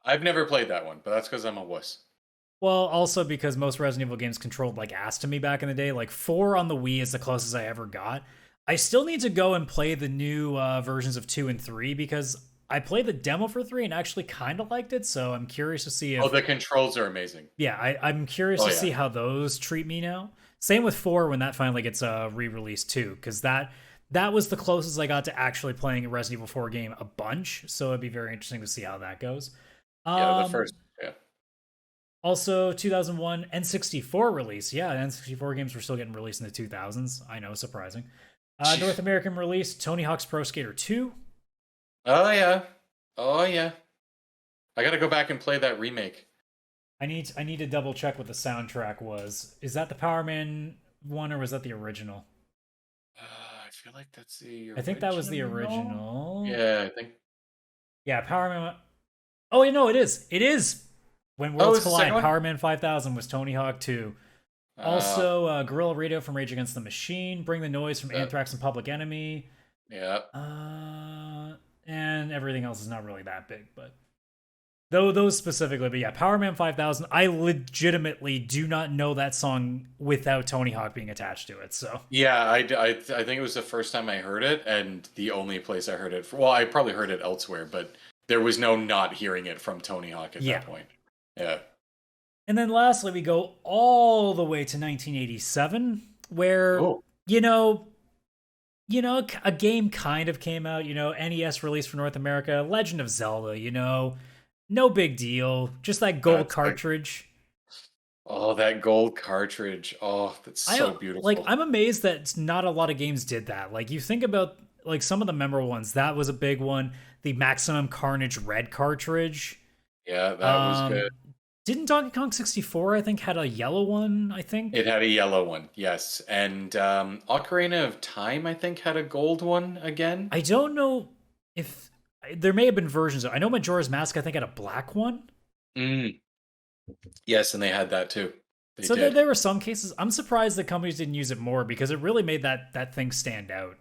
I've never played that one, but that's because I'm a wuss. Well, also because most Resident Evil games controlled like ass to me back in the day. Like 4 on the Wii is the closest I ever got. I still need to go and play the new versions of 2 and 3 because I played the demo for 3 and actually kind of liked it. So I'm curious to see Oh, if the controls are amazing. yeah, I'm curious Oh to yeah. see how those treat me now. Same with 4 when that finally gets re-released too, because that was the closest I got to actually playing a Resident Evil 4 game a bunch. So it'd be very interesting to see how that goes. Yeah, the Um, first. Yeah. Also, 2001 N64 release. Yeah, N64 games were still getting released in the 2000s. I know, surprising. North American release Tony Hawk's Pro Skater 2. Oh yeah. Oh yeah. I gotta go back and play that remake. I need to double check what the soundtrack was. Is that the Power Man one or was that the original? I feel like that's the I think that was the original. original. Yeah, I think. Yeah, Power Man. Oh, wait, no, it is. It is. When Oh, Worlds is the second Collide, one? Power Man 5000 was Tony Hawk 2. Uh, Also, Guerrilla Radio from Rage Against the Machine, Bring the Noise from that, Anthrax and Public Enemy. yeah. And everything else is not really that big, but though those specifically, but yeah, Power Man 5000. I legitimately do not know that song without Tony Hawk being attached to it. So Yeah, I think it was the first time I heard it, and the only place I heard it. Well, I probably heard it elsewhere, but there was no not hearing it from Tony Hawk at yeah. that point. Yeah. And then lastly, we go all the way to 1987, where Oh. you know, a game kind of came out. NES release for North America, Legend of Zelda. No big deal, just that gold That's like, cartridge. oh, that gold cartridge. Oh, that's so beautiful. I'm amazed that not a lot of games did that. Like you think about like some of the memorable ones, that was a big one. The Maximum Carnage red cartridge. Yeah, that was good. Um, didn't Donkey Kong 64 I think had a yellow one? I It think had a yellow one, yes. And Ocarina of Time, I think, had a gold one again. I don't know if there may have been versions. I know Majora's Mask I think had a black one. Mm. Yes, and they had that too. They So there, did. there were some cases. I'm surprised that companies didn't use it more because it really made that thing stand out.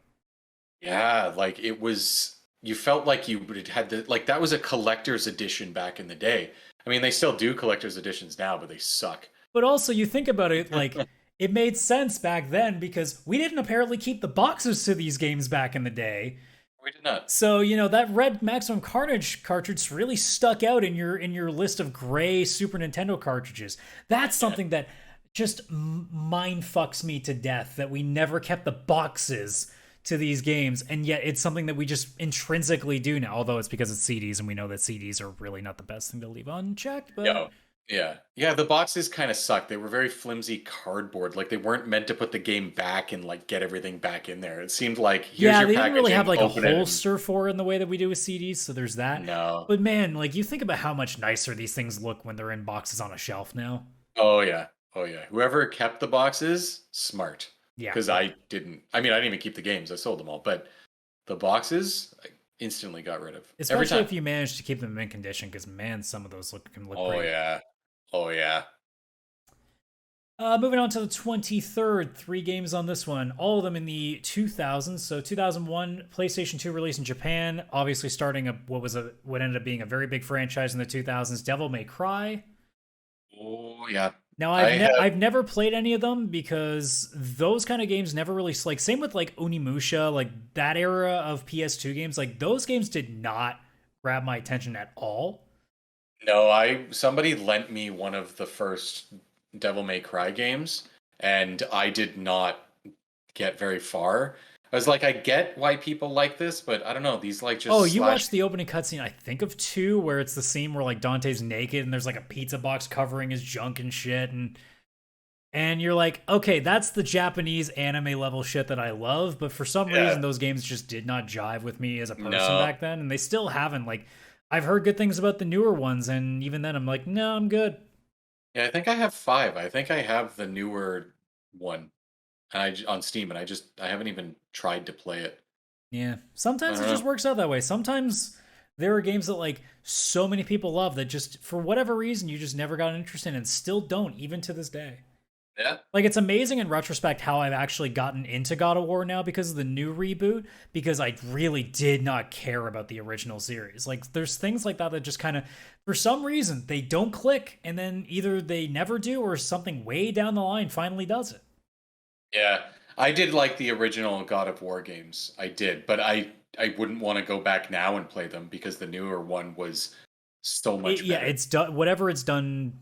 Yeah, like it was, you felt like you would had the, like that was a collector's edition back in the day. I mean, they still do collector's editions now, but they suck. But also, you think about it, like, it made sense back then because we didn't apparently keep the boxes to these games back in the day. We did not. So, that red Maximum Carnage cartridge really stuck out in your list of gray Super Nintendo cartridges. That's something that just mind fucks me to death that we never kept the boxes to these games, and yet it's something that we just intrinsically do now, although it's because it's CDs and we know that CDs are really not the best thing to leave unchecked, but Yeah. Yeah. Yeah, the boxes kind of sucked. They were very flimsy cardboard. Like they weren't meant to put the game back and like get everything back in there. It seemed like here's yeah, your they didn't really have packaging, like a open it and holster for it in the way that we do with CDs, so there's that. no. But man, like you think about how much nicer these things look when they're in boxes on a shelf now. Oh yeah. Oh yeah. Whoever kept the boxes, smart. Yeah. Because I didn't. I mean, I didn't even keep the games. I sold them all. But the boxes, I instantly got rid of every Especially time. if you manage to keep them in condition, because man, some of those can look Oh great. yeah. Oh yeah. Moving on to the 23rd, 3 games on this one, all of them in the 2000s. So 2001, PlayStation 2 release in Japan, obviously starting what ended up being a very big franchise in the 2000s, Devil May Cry. Oh yeah. Now I have. I've never played any of them because those kind of games never really like same with like Onimusha, like that era of PS2 games, like those games did not grab my attention at all. No, somebody lent me one of the first Devil May Cry games, and I did not get very far. I was like, I get why people like this, but I don't know. These like just Oh, you slash. watched the opening cutscene, I think of 2, where it's the scene where like Dante's naked and there's like a pizza box covering his junk and shit, and you're like, okay, that's the Japanese anime level shit that I love, but for some Yeah. reason those games just did not jive with me as a person No. back then, and they still haven't. Like, I've heard good things about the newer ones, and even then I'm like, no, I'm good. Yeah, I think I have five. I think I have the newer one, and on Steam, and I haven't even tried to play it. Yeah. I Sometimes don't it just know. works out that way. Sometimes there are games that like so many people love that just for whatever reason you just never got an interest in and still don't even to this day. Yeah. Like it's amazing in retrospect how I've actually gotten into God of War now because of the new reboot because I really did not care about the original series. Like there's things like that that just kind of for some reason they don't click and then either they never do or something way down the line finally does it. Yeah, I did like the original God of War games. I did, but I wouldn't want to go back now and play them because the newer one was so much Yeah, better. it's done whatever it's done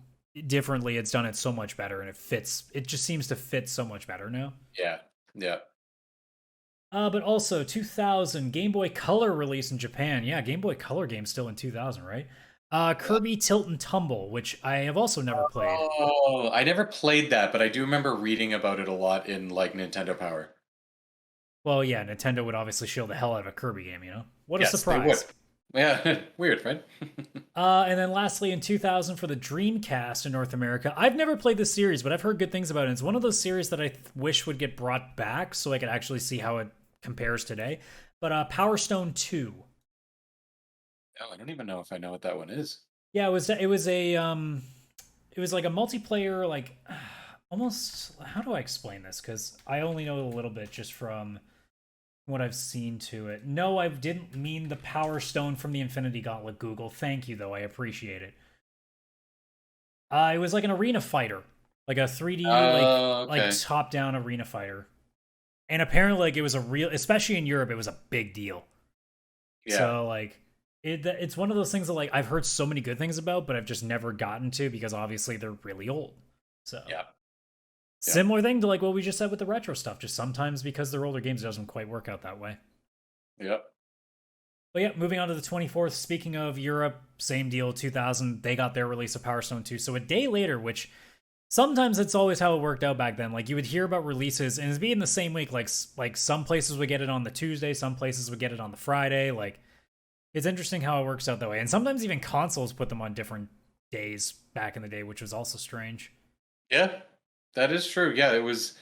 differently, it's done it so much better and it fits it just seems to fit so much better now. Yeah, yeah. But also 2000 Game Boy Color release in Japan. Yeah, Game Boy Color game still in 2000, right? Yeah. Kirby Tilt and Tumble, which I have also never played. Oh, I never played that, but I do remember reading about it a lot in like Nintendo Power. Well, yeah, Nintendo would obviously shield the hell out of a Kirby game, you know? What a Yes, they would. surprise. Yeah, weird, right? And then lastly, in 2000 for the Dreamcast in North America, I've never played this series, but I've heard good things about it. It's one of those series that I wish would get brought back so I could actually see how it compares today. But Power Stone 2. Oh, I don't even know if I know what that one is. Yeah, it was like a multiplayer like almost how do I explain this cuz I only know a little bit just from what I've seen to it. No, I didn't mean the Power Stone from the Infinity Gauntlet, Google. Thank you though. I appreciate it. It was like an arena fighter, like a 3D Oh, like okay. top-down arena fighter. And apparently like it was a real especially in Europe it was a big deal. Yeah, So like it's one of those things that like I've heard so many good things about, but I've just never gotten to because obviously they're really old. So yeah, yeah, similar thing to like what we just said with the retro stuff. Just sometimes because they're older games, it doesn't quite work out that way. yeah. But yeah, moving on to the 24th. Speaking of Europe, same deal. 2000, they got their release of Power Stone 2. So a day later, which sometimes it's always how it worked out back then. Like you would hear about releases and it'd be in the same week. Like some places would get it on the Tuesday, some places would get it on the Friday. Like it's interesting how it works out that way. And sometimes even consoles put them on different days back in the day, which was also strange. Yeah, that is true. Yeah, it was.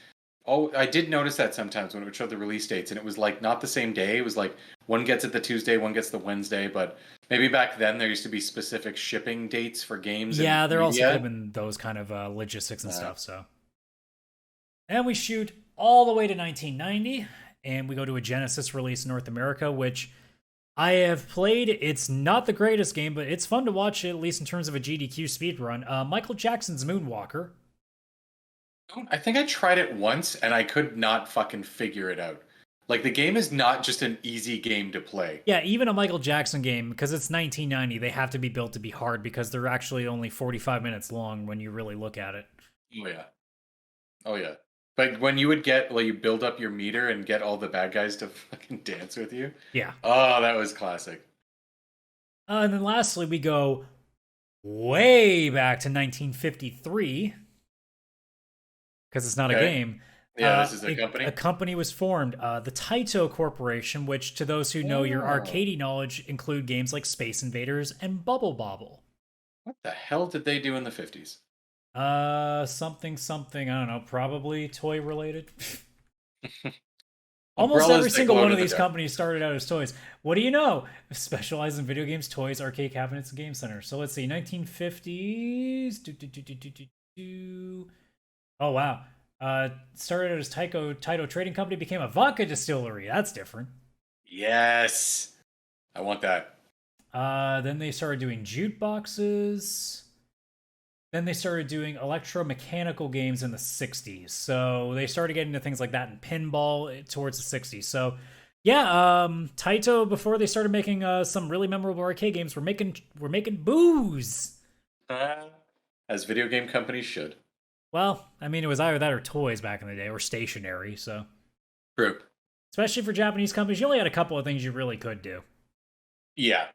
Oh, I did notice that sometimes when it would show the release dates, and it was like not the same day. It was like one gets it the Tuesday, one gets the Wednesday. But maybe back then there used to be specific shipping dates for games and Yeah, there also could have media. been those kind of logistics and Uh, stuff. So, and we shoot all the way to 1990, and we go to a Genesis release in North America, which I have played. It's not the greatest game, but it's fun to watch, at least in terms of a GDQ speedrun. Michael Jackson's Moonwalker. I think I tried it once and I could not fucking figure it out. Like the game is not just an easy game to play. Yeah, even a Michael Jackson game, because it's 1990, they have to be built to be hard because they're actually only 45 minutes long when you really look at it. Oh yeah. Oh yeah. But when you would get like you build up your meter and get all the bad guys to fucking dance with you. Yeah. Oh, that was classic. And then lastly, we go way back to 1953 because it's not a Okay. game. Yeah, this is a A company. company was formed, the Taito Corporation, which, to those who know your Oh. arcadey knowledge, include games like Space Invaders and Bubble Bobble. What the hell did they do in the 50s? Something, something, I don't know, probably toy related. Almost every Umbrellas that single glow one in of the these dark. companies started out as toys. What do you know? Specialize in video games, toys, arcade cabinets, and game centers. So let's see, 1950s. Oh wow. Started out as Taito Trading Company, became a vodka distillery. That's different. Yes. I want that. Then they started doing jukeboxes. Then they started doing electromechanical games in the 60s. So they started getting into things like that and pinball towards the 60s. So yeah, Taito before they started making some really memorable arcade games, were making booze. As video game companies should. Well, I mean it was either that or toys back in the day or stationery, so True. especially for Japanese companies, you only had a couple of things you really could do. Yeah.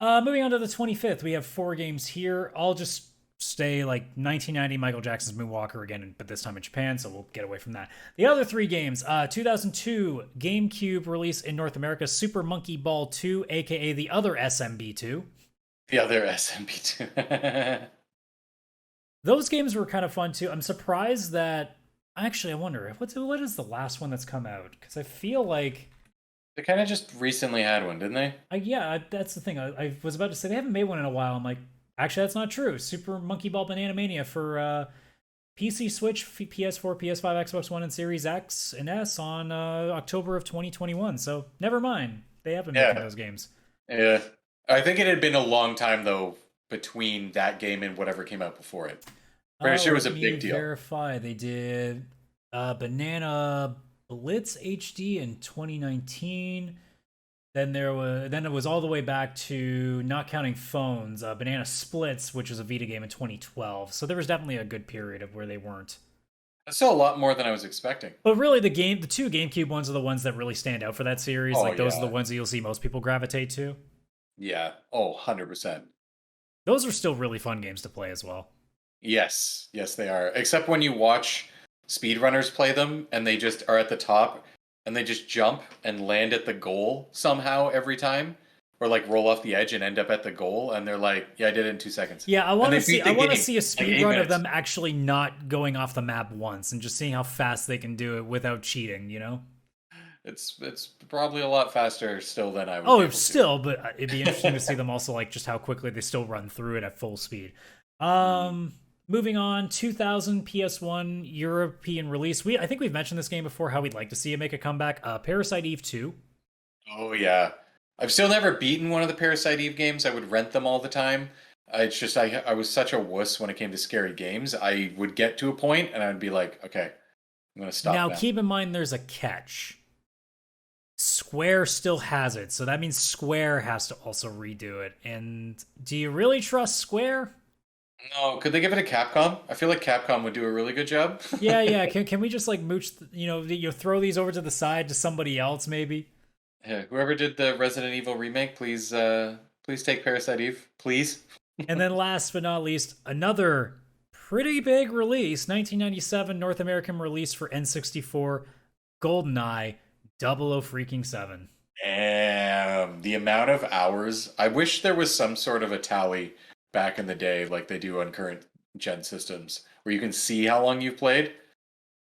Moving on to the 25th, we have four games here. I'll just stay like 1990 Michael Jackson's Moonwalker again, but this time in Japan, so we'll get away from that. The other three games 2002 GameCube release in North America, Super Monkey Ball 2, aka the other SMB2. The other SMP2. Those games were kind of fun too. I'm surprised that actually I wonder what is the last one that's come out because I feel like They kind of just recently had one, didn't they? that's the thing. I was about to say they haven't made one in a while. I'm like, actually, that's not true. Super Monkey Ball Banana Mania for PC, Switch, PS4, PS5, Xbox One, and Series X and S on October of 2021. So never mind. They have been making Yeah. those games. Yeah. I think it had been a long time though between that game and whatever came out before it. Pretty sure it was Let a me big deal. verify. They did Banana Blitz HD in 2019. Then it was all the way back to not counting phones, Banana Splits, which was a Vita game in 2012. So there was definitely a good period of where they weren't. That's still a lot more than I was expecting. But really, the two GameCube ones are the ones that really stand out for that series. Oh Like those are the yeah. ones that you'll see most people gravitate to. Yeah. Oh, 100%. Those are still really fun games to play as well. Yes. Yes, they are. Except when you watch speedrunners play them and they just are at the top and they just jump and land at the goal somehow every time. Or like roll off the edge and end up at the goal and they're like, yeah, I did it in 2 seconds. Yeah, I And want they to see. beat the I want to game see a like speed 8 run of minutes. them actually not going off the map once and just seeing how fast they can do it without cheating. You know? It's probably a lot faster still than I would be Oh, able to. still, but it'd be interesting to see them also like just how quickly they still run through it at full speed. Mm. Moving on, 2000 PS1 European release. I think we've mentioned this game before. How we'd like to see it make a comeback. Parasite Eve 2. Oh yeah. I've still never beaten one of the Parasite Eve games. I would rent them all the time. It's just I was such a wuss when it came to scary games. I would get to a point and I'd be like, okay, I'm gonna stop Now, now. keep in mind there's a catch. Square still has it, so that means Square has to also redo it. And do you really trust Square? No, could they give it to Capcom? I feel like Capcom would do a really good job. Yeah, yeah. Can we just like mooch? You throw these over to the side to somebody else, maybe? Yeah, whoever did the Resident Evil remake, please take Parasite Eve, please. And then last but not least, another pretty big release, 1997 North American release for N64, GoldenEye 00 freaking 7. And the amount of hours. I wish there was some sort of a tally back in the day, like they do on current gen systems, where you can see how long you've played.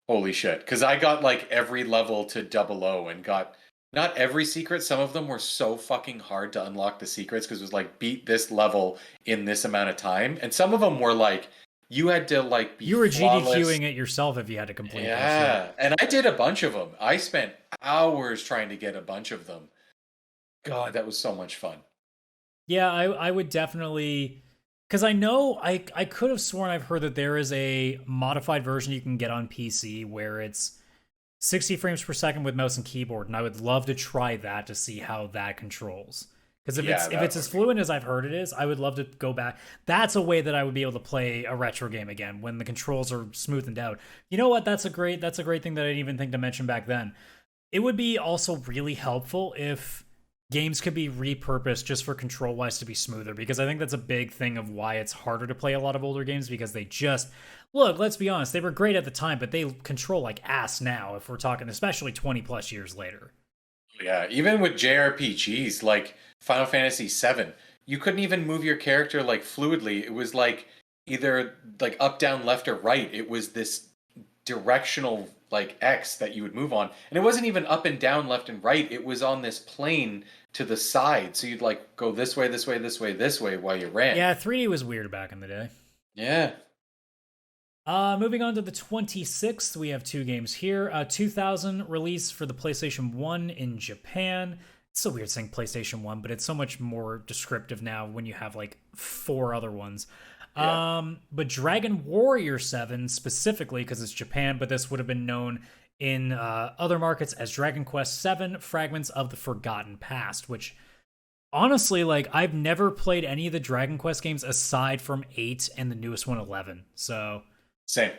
Holy shit! Because I got like every level to 00 and got not every secret. Some of them were so fucking hard to unlock the secrets because it was like beat this level in this amount of time, and some of them were like you had to like be You were flawless. GDQing it yourself if you had to complete that Yeah, shit. and I did a bunch of them. I spent hours trying to get a bunch of them. God, that was so much fun. Yeah, I would definitely, because I know I could have sworn I've heard that there is a modified version you can get on PC where it's 60 frames per second with mouse and keyboard, and I would love to try that to see how that controls. Because if Yeah, it's that as would be fluent as I've heard it is, I would love to go back. That's a way that I would be able to play a retro game again when the controls are smoothened out. You know what? That's a great thing that I didn't even think to mention back then. It would be also really helpful if games could be repurposed just for control wise to be smoother, because I think that's a big thing of why it's harder to play a lot of older games, because they just look, let's be honest, they were great at the time, but they control like ass now if we're talking especially 20 plus years later. Yeah, even with JRPGs like Final Fantasy VII, you couldn't even move your character like fluidly. It was like either like up, down, left, or right. It was this directional like X that you would move on. And it wasn't even up and down, left and right. It was on this plane to the side. So you'd like go this way, this way, this way, this way while you ran. Yeah, 3D was weird back in the day. Yeah. Moving on to the 26th, we have two games here. 2000 release for the PlayStation 1 in Japan. It's so weird saying PlayStation 1, but it's so much more descriptive now when you have like four other ones. Yeah. But Dragon Warrior 7 specifically, because it's Japan, but this would have been known in other markets as Dragon Quest 7 Fragments of the Forgotten Past, which honestly, like, I've never played any of the Dragon Quest games aside from 8 and the newest one, 11. So Same.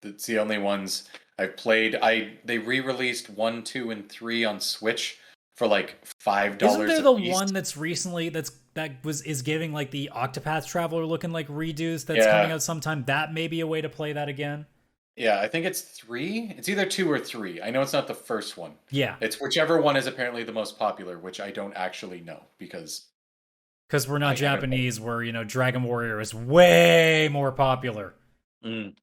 It's the only ones I've played. They re-released 1, 2, and 3 on Switch for like $5 isn't there the a piece. one that's recently is giving like the Octopath Traveler looking like redos that's Yeah. coming out sometime? That may be a way to play that again. Yeah, I think it's 3. It's either 2 or 3. I know it's not the first one. Yeah, It's whichever one is apparently the most popular, which I don't actually know because because we're I not haven't played. Japanese, where Dragon Warrior is way more popular. Mm,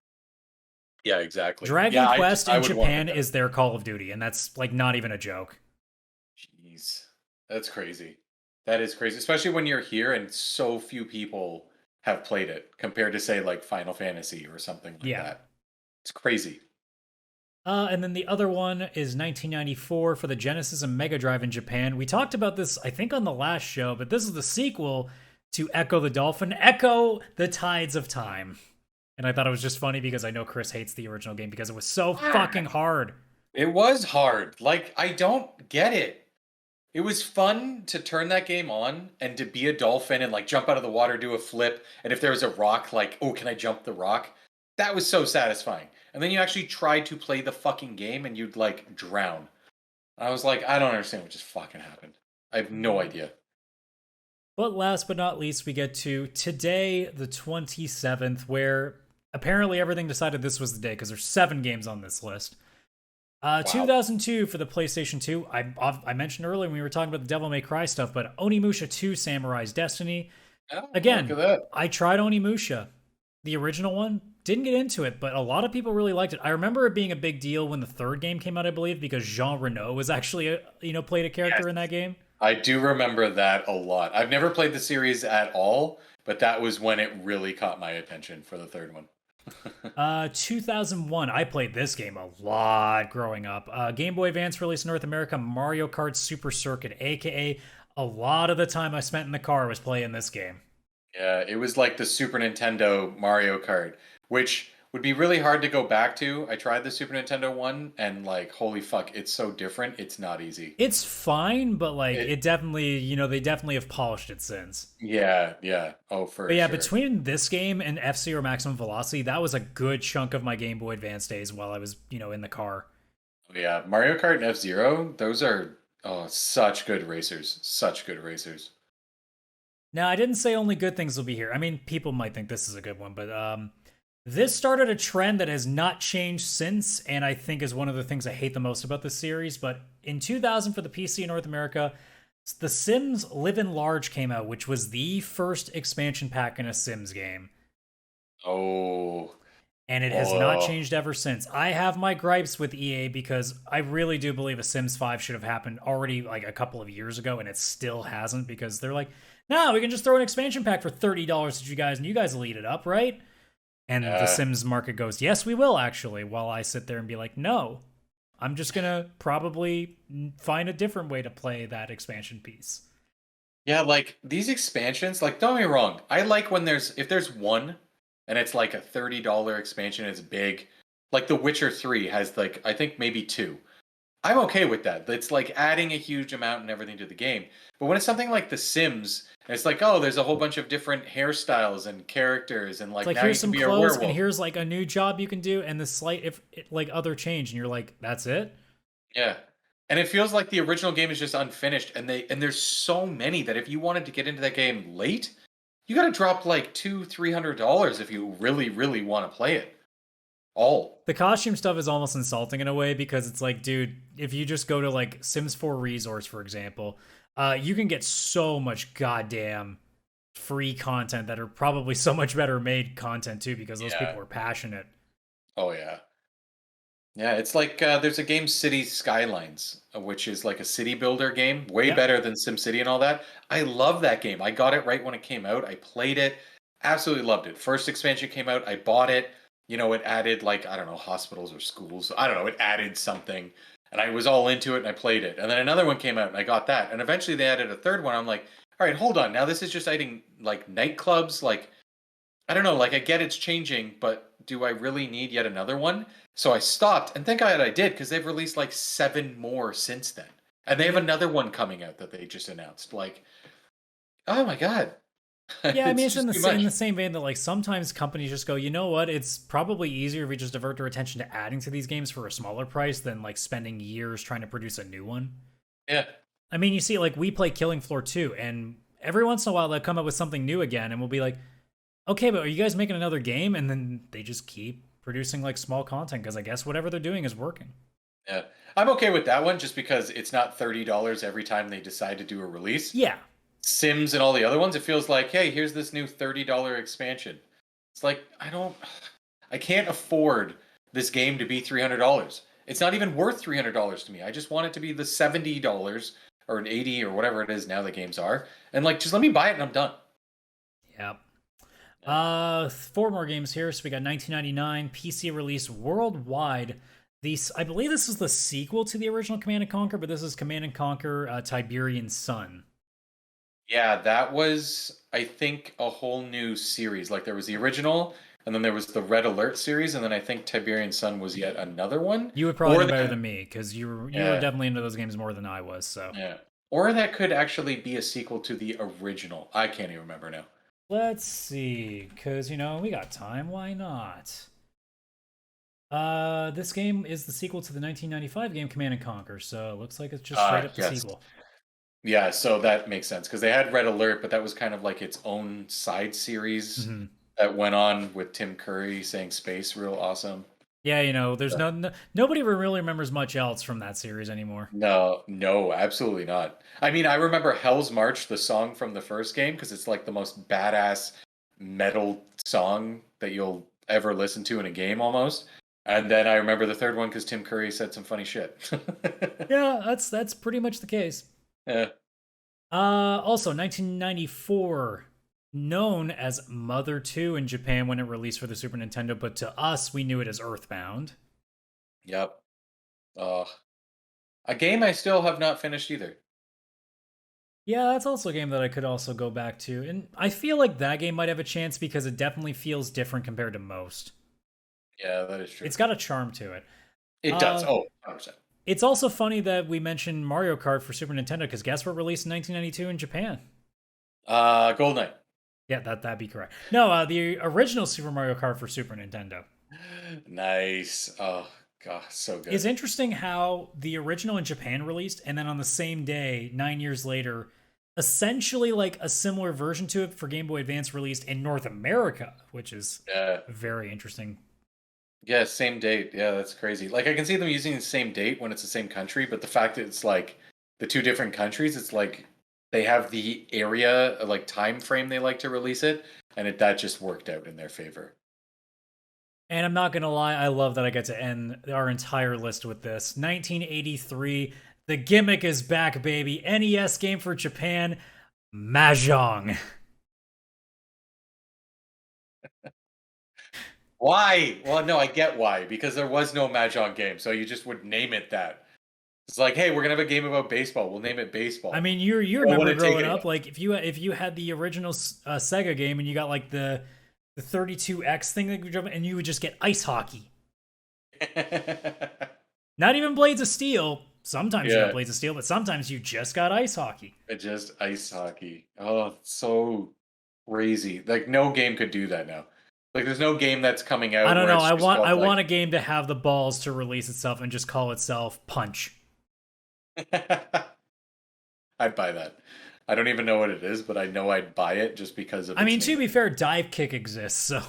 yeah, exactly. Dragon Yeah, Quest I in would want Japan like that. is their Call of Duty, and that's like not even a joke. Jeez, that's crazy. That is crazy, especially when you're here and so few people have played it compared to say like Final Fantasy or something like Yeah. that. It's crazy. And then the other one is 1994 for the Genesis and Mega Drive in Japan. We talked about this, I think, on the last show, but this is the sequel to Echo the Dolphin, Echo the Tides of Time. And I thought it was just funny because I know Chris hates the original game because it was so fucking hard. It was hard. Like, I don't get it. It was fun to turn that game on and to be a dolphin and like jump out of the water, do a flip, and if there was a rock, like, oh, can I jump the rock? That was so satisfying. And then you actually tried to play the fucking game and you'd like drown. I was like, I don't understand what just fucking happened. I have no idea. But last but not least, we get to today, the 27th, where apparently everything decided this was the day because there's 7 games on this list. Wow. 2002 for the PlayStation 2. I mentioned earlier when we were talking about the Devil May Cry stuff, but Onimusha 2 Samurai's Destiny. Oh, look at Again, that. I tried Onimusha, the original one. Didn't get into it, but a lot of people really liked it. I remember it being a big deal when the third game came out, I believe, because Jean Reno was actually played a Yes. character in that game. I do remember that a lot. I've never played the series at all, but that was when it really caught my attention for the third one. 2001. I played this game a lot growing up. Game Boy Advance released in North America. Mario Kart Super Circuit, aka a lot of the time I spent in the car was playing this game. Yeah, it was like the Super Nintendo Mario Kart, which would be really hard to go back to. I tried the Super Nintendo one and like holy fuck, it's so different. It's not easy. It's fine, but like It it definitely, they definitely have polished it since. yeah, yeah. Oh, for But yeah, sure. between this game and F Zero Maximum Velocity, that was a good chunk of my Game Boy Advance days while I was, in the car. Oh, yeah, Mario Kart and F-Zero, those are such good racers. Such good racers. Now, I didn't say only good things will be here. I mean, people might think this is a good one, but this started a trend that has not changed since, and I think is one of the things I hate the most about this series. But in 2000 for the PC in North America, The Sims Live in Large came out, which was the first expansion pack in a Sims game. Oh, And it has not oh, changed ever since. I have my gripes with EA because I really do believe a Sims 5 should have happened already like a couple of years ago, and it still hasn't because they're like, no, we can just throw an expansion pack for $30 at you guys, and you guys will eat it up, right? And the yeah. Sims market goes, yes, we will actually, while I sit there and be like, no, I'm just going to probably find a different way to play that expansion piece. Yeah, like these expansions, like don't get me wrong. I like when if there's one and it's like a $30 expansion, it's big. Like The Witcher 3 has like I think maybe two. I'm okay with that. It's like adding a huge amount and everything to the game. But when it's something like The Sims, and it's like, oh, there's a whole bunch of different hairstyles and characters, and It's like like, now you here's can some be a clothes, and werewolf. here's like a new job you can do, and the slight, if like other change, and you're like, that's it? Yeah. And it feels like the original game is just unfinished, and there's so many that if you wanted to get into that game late, you got to drop like $200-300 if you really, really want to play it all. The costume stuff is almost insulting in a way because it's like, dude, if you just go to like Sims 4 Resource, for example, you can get so much goddamn free content that are probably so much better made content too because those Yeah. people are passionate. Oh yeah. Yeah, it's like there's a game City Skylines, which is like a city builder game, way Yep. better than SimCity and all that. I love that game. I got it right when it came out. I played it, absolutely loved it. First expansion came out, I bought it. You know, it added like I don't know hospitals or schools. I don't know. It added something, and I was all into it and I played it. And then another one came out and I got that. And eventually they added a third one. I'm like, all right, hold on. Now this is just adding like nightclubs, like I don't know, like I get it's changing, but do I really need yet another one? So I stopped, and thank God I did, because they've released like 7 more since then. And they have another one coming out that they just announced. Like, oh my God. Yeah, I mean It's it's in just too in much. the same vein that like sometimes companies just go, you know what? It's probably easier if we just divert our attention to adding to these games for a smaller price than like spending years trying to produce a new one. Yeah. I mean, you see, like we play Killing Floor 2, and every once in a while they'll come up with something new again, and we'll be like, okay, but are you guys making another game? And then they just keep producing like small content because I guess whatever they're doing is working. Yeah. I'm okay with that one just because it's not $30 every time they decide to do a release. Yeah. Sims and all the other ones, it feels like, hey, here's this new $30 expansion. It's like, I can't afford this game to be $300. It's not even worth $300 to me. I just want it to be the $70 or an 80 or whatever it is now the games are. And like just let me buy it and I'm done. Yep. Yeah. Four more games here. So we got 1999 PC release worldwide. I believe this is the sequel to the original Command and Conquer, but this is Command and Conquer Tiberian Sun. Yeah, that was I think a whole new series. Like there was the original and then there was the Red Alert series and then I think Tiberian Sun was yet another one. You would probably Or know better that, than me because you were yeah, definitely into those games more than I was. So yeah. Or that could actually be a sequel to the original. I can't even remember now. let's see, because we got time. Why not? This game is the sequel to the 1995 game Command and Conquer, so it looks like it's just straight up the Yes. sequel. Yeah, so that makes sense because they had Red Alert, but that was kind of like its own side series Mm-hmm. that went on with Tim Curry saying space real awesome. Yeah, there's nobody really remembers much else from that series anymore. No, no, absolutely not. I mean, I remember Hell's March, the song from the first game, because it's like the most badass metal song that you'll ever listen to in a game almost. And then I remember the third one because Tim Curry said some funny shit. Yeah, that's pretty much the case. Yeah. Also 1994, known as Mother 2 in Japan when it released for the Super Nintendo, but to us we knew it as Earthbound. Yep. Uh, a game I still have not finished either. Yeah, that's also a game that I could also go back to. And I feel like that game might have a chance because it definitely feels different compared to most. Yeah, that is true. It's got a charm to it. It does. Oh, 100%. It's also funny that we mentioned Mario Kart for Super Nintendo because guess what released in 1992 in Japan? GoldenEye. Yeah, that'd be correct. No, the original Super Mario Kart for Super Nintendo. Nice. Oh, God, so good. It's interesting how the original in Japan released, and then on the same day, 9 years later, essentially like a similar version to it for Game Boy Advance released in North America, which is very interesting. Yeah, same date. Yeah, that's crazy. Like I can see them using the same date when it's the same country, but the fact that it's like the two different countries, it's like they have the area like time frame they like to release it, and that just worked out in their favor. And I'm not gonna lie, I love that I get to end our entire list with this. 1983, the gimmick is back, baby. NES game for Japan, Mahjong. Why? Well, no, I get why because there was no Mahjong game, so you just would name it that. It's like, hey, we're gonna have a game about baseball. We'll name it baseball. I mean, you remember growing up, like if you had the original Sega game and you got like the 32X thing that you jump, and you would just get ice hockey. Not even Blades of Steel. Sometimes you got Blades of Steel, but sometimes you just got ice hockey. It just ice hockey. Oh, it's so crazy. Like no game could do that now. Like there's no game that's coming out. I don't know. I want a game to have the balls to release itself and just call itself Punch. I'd buy that. I don't even know what it is, but I know I'd buy it just because of. I mean, to be fair, Dive Kick exists, so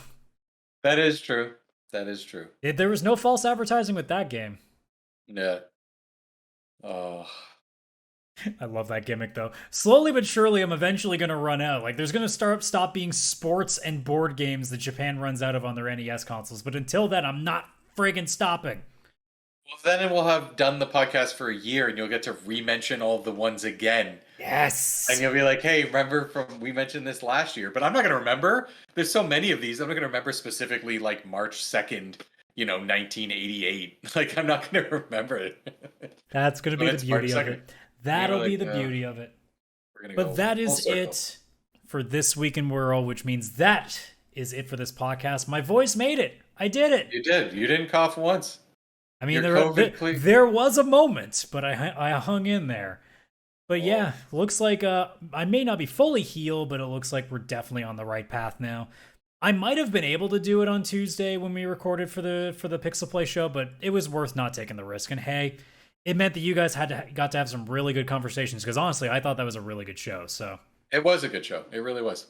that is true. That is true. There was no false advertising with that game. Yeah. Oh. I love that gimmick though. Slowly but surely, I'm eventually going to run out. Like, there's going to stop being sports and board games that Japan runs out of on their NES consoles. But until then, I'm not friggin' stopping. Well, then we'll have done the podcast for a year, and you'll get to re-mention all the ones again. Yes. And you'll be like, "Hey, remember we mentioned this last year?" But I'm not going to remember. There's so many of these. I'm not going to remember specifically like March 2nd, 1988. Like I'm not going to remember it. That's going to be the beauty of it. That'll be the beauty of it. But that is it for this week in Whirl, which means that is it for this podcast. My voice made it. I did it. You did. You didn't cough once. I mean, there was a moment, but I hung in there. But yeah, looks like I may not be fully healed, but it looks like we're definitely on the right path now. I might have been able to do it on Tuesday when we recorded for the Pixel Play show, but it was worth not taking the risk. And hey, it meant that you guys got to have some really good conversations because honestly, I thought that was a really good show. So it was a good show. It really was.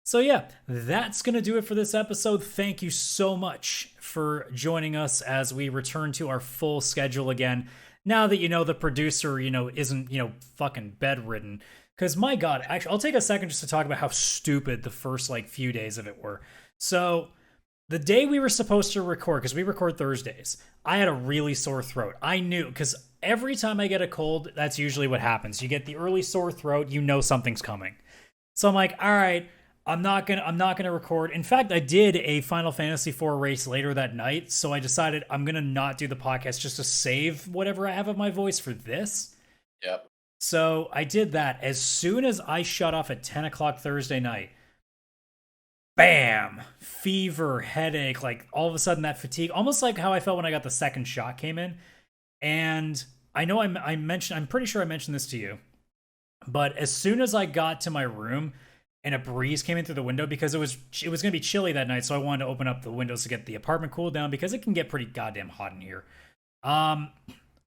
So yeah, that's going to do it for this episode. Thank you so much for joining us as we return to our full schedule again. Now that the producer, isn't, fucking bedridden. Because my God, actually, I'll take a second just to talk about how stupid the first few days of it were. So The day we were supposed to record, because we record Thursdays, I had a really sore throat. I knew, because every time I get a cold, that's usually what happens. You get the early sore throat, you know something's coming. So I'm like, all right, I'm not gonna record. In fact, I did a Final Fantasy IV race later that night, so I decided I'm gonna not do the podcast just to save whatever I have of my voice for this. Yep. So I did that. As soon as I shut off at 10 o'clock Thursday night, bam, fever, headache, like all of a sudden that fatigue, almost like how I felt when I got the second shot came in. And I know I mentioned, I'm pretty sure I mentioned this to you, but as soon as I got to my room and a breeze came in through the window, because it was going to be chilly that night, so I wanted to open up the windows to get the apartment cooled down because it can get pretty goddamn hot in here. Um,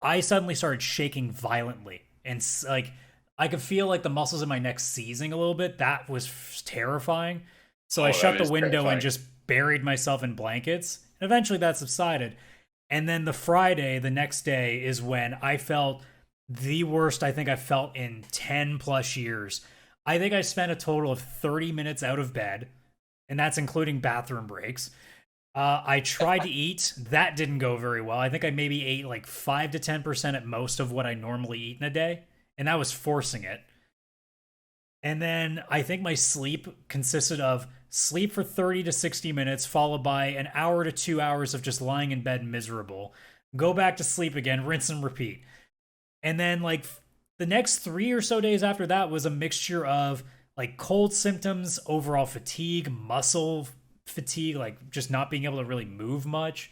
I suddenly started shaking violently, and like I could feel like the muscles in my neck seizing a little bit. That was terrifying. So I Oh, shut that the is window and terrifying. just buried myself in blankets. And eventually that subsided. And then the Friday, the next day, is when I felt the worst I think I've felt in 10 plus years. I think I spent a total of 30 minutes out of bed, and that's including bathroom breaks. I tried to eat. That didn't go very well. I think I maybe ate like 5 to 10% at most of what I normally eat in a day, and that was forcing it. And then I think my sleep consisted of sleep for 30 to 60 minutes, followed by an hour to 2 hours of just lying in bed miserable. Go back to sleep again, rinse and repeat. And then, like, the next 3 or so days after that was a mixture of like cold symptoms, overall fatigue, muscle fatigue, like just not being able to really move much.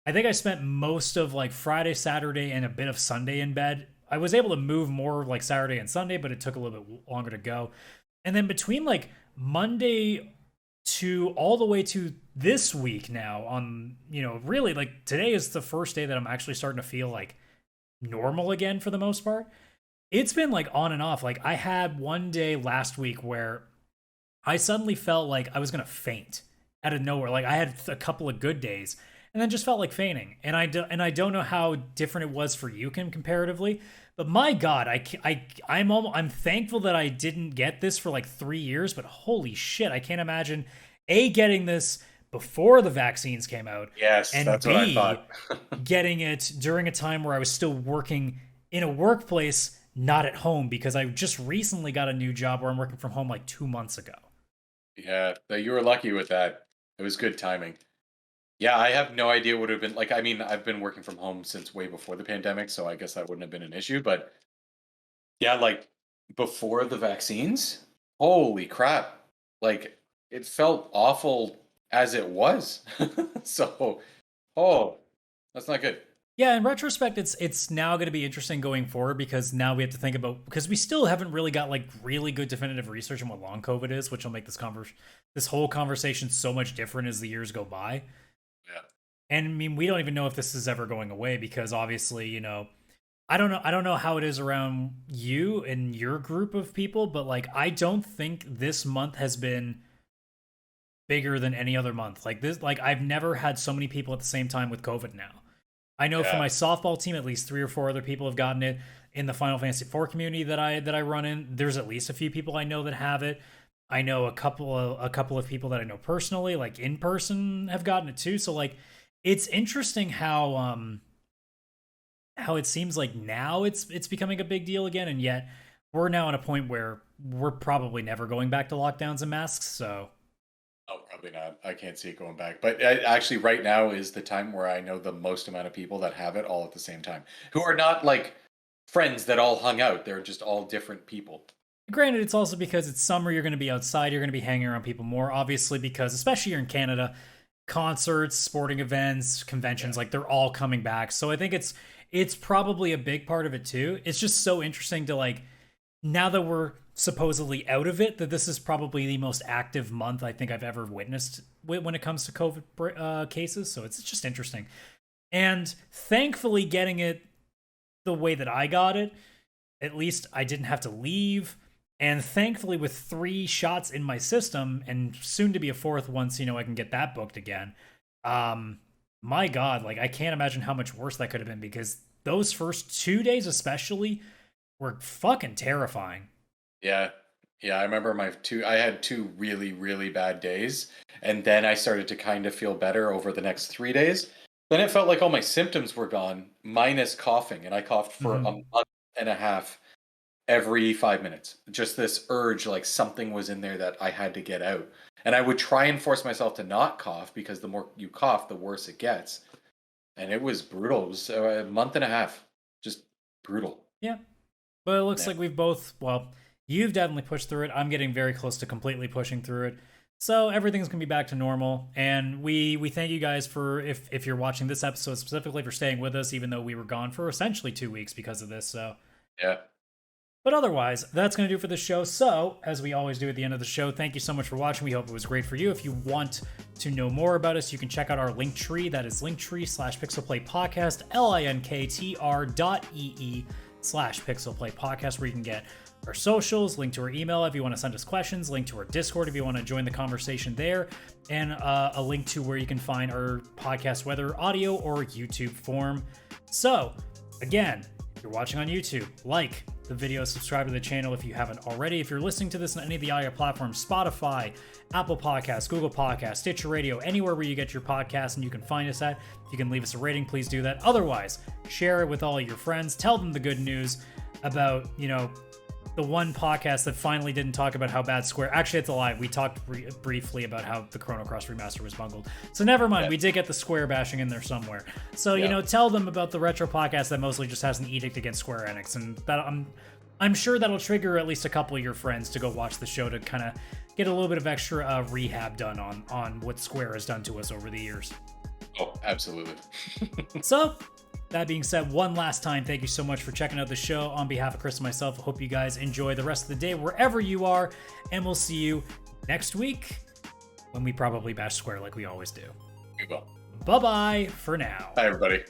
I think I spent most of like Friday, Saturday, and a bit of Sunday in bed. I was able to move more like Saturday and Sunday, but it took a little bit longer to go. And then between like Monday to all the way to this week now, on, really like today is the first day that I'm actually starting to feel like normal again for the most part. It's been like on and off. Like I had one day last week where I suddenly felt like I was going to faint out of nowhere. Like I had a couple of good days and then just felt like fainting. And I don't know how different it was for you, Kim, comparatively, but my God, I'm thankful that I didn't get this for like 3 years. But holy shit, I can't imagine getting this before the vaccines came out, Yes, and that's what I B, thought. getting it during a time where I was still working in a workplace, not at home, because I just recently got a new job where I'm working from home like 2 months ago. Yeah, you were lucky with that. It was good timing. Yeah, I have no idea what it would have been like. I mean, I've been working from home since way before the pandemic, so I guess that wouldn't have been an issue. But yeah, like before the vaccines, holy crap. Like it felt awful as it was. So, oh, that's not good. Yeah, in retrospect, it's now going to be interesting going forward, because now we have to think about, because we still haven't really got like really good definitive research on what long COVID is, which will make this whole conversation so much different as the years go by. Yeah. And I mean, we don't even know if this is ever going away, because obviously, I don't know how it is around you and your group of people, but like I don't think this month has been bigger than any other month. Like this, like I've never had so many people at the same time with COVID now. I know for Yeah. my softball team, at least 3 or 4 other people have gotten it. In the Final Fantasy IV community that I run in, there's at least a few people I know that have it. I know a couple of people that I know personally, like in person, have gotten it too. So like, it's interesting how it seems like now it's becoming a big deal again, and yet we're now at a point where we're probably never going back to lockdowns and masks. So Oh, probably not. I can't see it going back. But actually, right now is the time where I know the most amount of people that have it all at the same time, who are not like friends that all hung out. They're just all different people. granted, it's also because it's summer, you're going to be outside, you're going to be hanging around people more, obviously, because especially here in Canada, concerts, sporting events, Yeah. conventions, like they're all coming back. So I think it's probably a big part of it too. It's just so interesting to like, now that we're supposedly out of it, that this is probably the most active month I think I've ever witnessed when it comes to COVID cases. So it's just interesting. And thankfully, getting it the way that I got it, at least I didn't have to leave. And thankfully, with 3 shots in my system, and soon to be a fourth once I can get that booked again. Um, my God, like I can't imagine how much worse that could have been, because those first 2 days, especially, were fucking terrifying. Yeah. Yeah, I remember I had two really, really bad days. And then I started to kind of feel better over the next 3 days. Then it felt like all my symptoms were gone, minus coughing. And I coughed for a Mhm. month and a half every 5 minutes. Just this urge, like something was in there that I had to get out. And I would try and force myself to not cough because the more you cough, the worse it gets. And it was brutal. It was a month and a half. Just brutal. Yeah. But it looks Yeah. like we've both, well, you've definitely pushed through it. I'm getting very close to completely pushing through it. So everything's gonna be back to normal. And we thank you guys for if you're watching this episode specifically for staying with us, even though we were gone for essentially 2 weeks because of this. So Yeah. but otherwise, that's going to do for the show. So, as we always do at the end of the show, thank you so much for watching. We hope it was great for you. If you want to know more about us, you can check out our link tree. That is linktree/pixelplaypodcast, linktr.ee/pixelplaypodcast, where you can get our socials, link to our email if you want to send us questions, link to our Discord if you want to join the conversation there, and a link to where you can find our podcast, whether audio or YouTube form. So, again, if you're watching on YouTube, like the video, subscribe to the channel if you haven't already. If you're listening to this on any of the audio platforms, Spotify, Apple Podcasts, Google Podcasts, Stitcher Radio, anywhere where you get your podcasts and you can find us at, if you can leave us a rating, please do that. Otherwise, share it with all your friends. Tell them the good news about, the one podcast that finally didn't talk about how bad Square. Actually, it's a lie. We talked briefly about how the Chrono Cross remaster was bungled. So never mind. Yeah. We did get the Square bashing in there somewhere. So Yeah. tell them about the retro podcast that mostly just has an edict against Square Enix, and that I'm sure that'll trigger at least a couple of your friends to go watch the show to kind of get a little bit of extra rehab done on what Square has done to us over the years. Oh, absolutely. So, that being said, one last time, thank you so much for checking out the show. On behalf of Chris and myself, I hope you guys enjoy the rest of the day wherever you are, and we'll see you next week when we probably bash Square like we always do. We will. Bye-bye for now. Bye, everybody.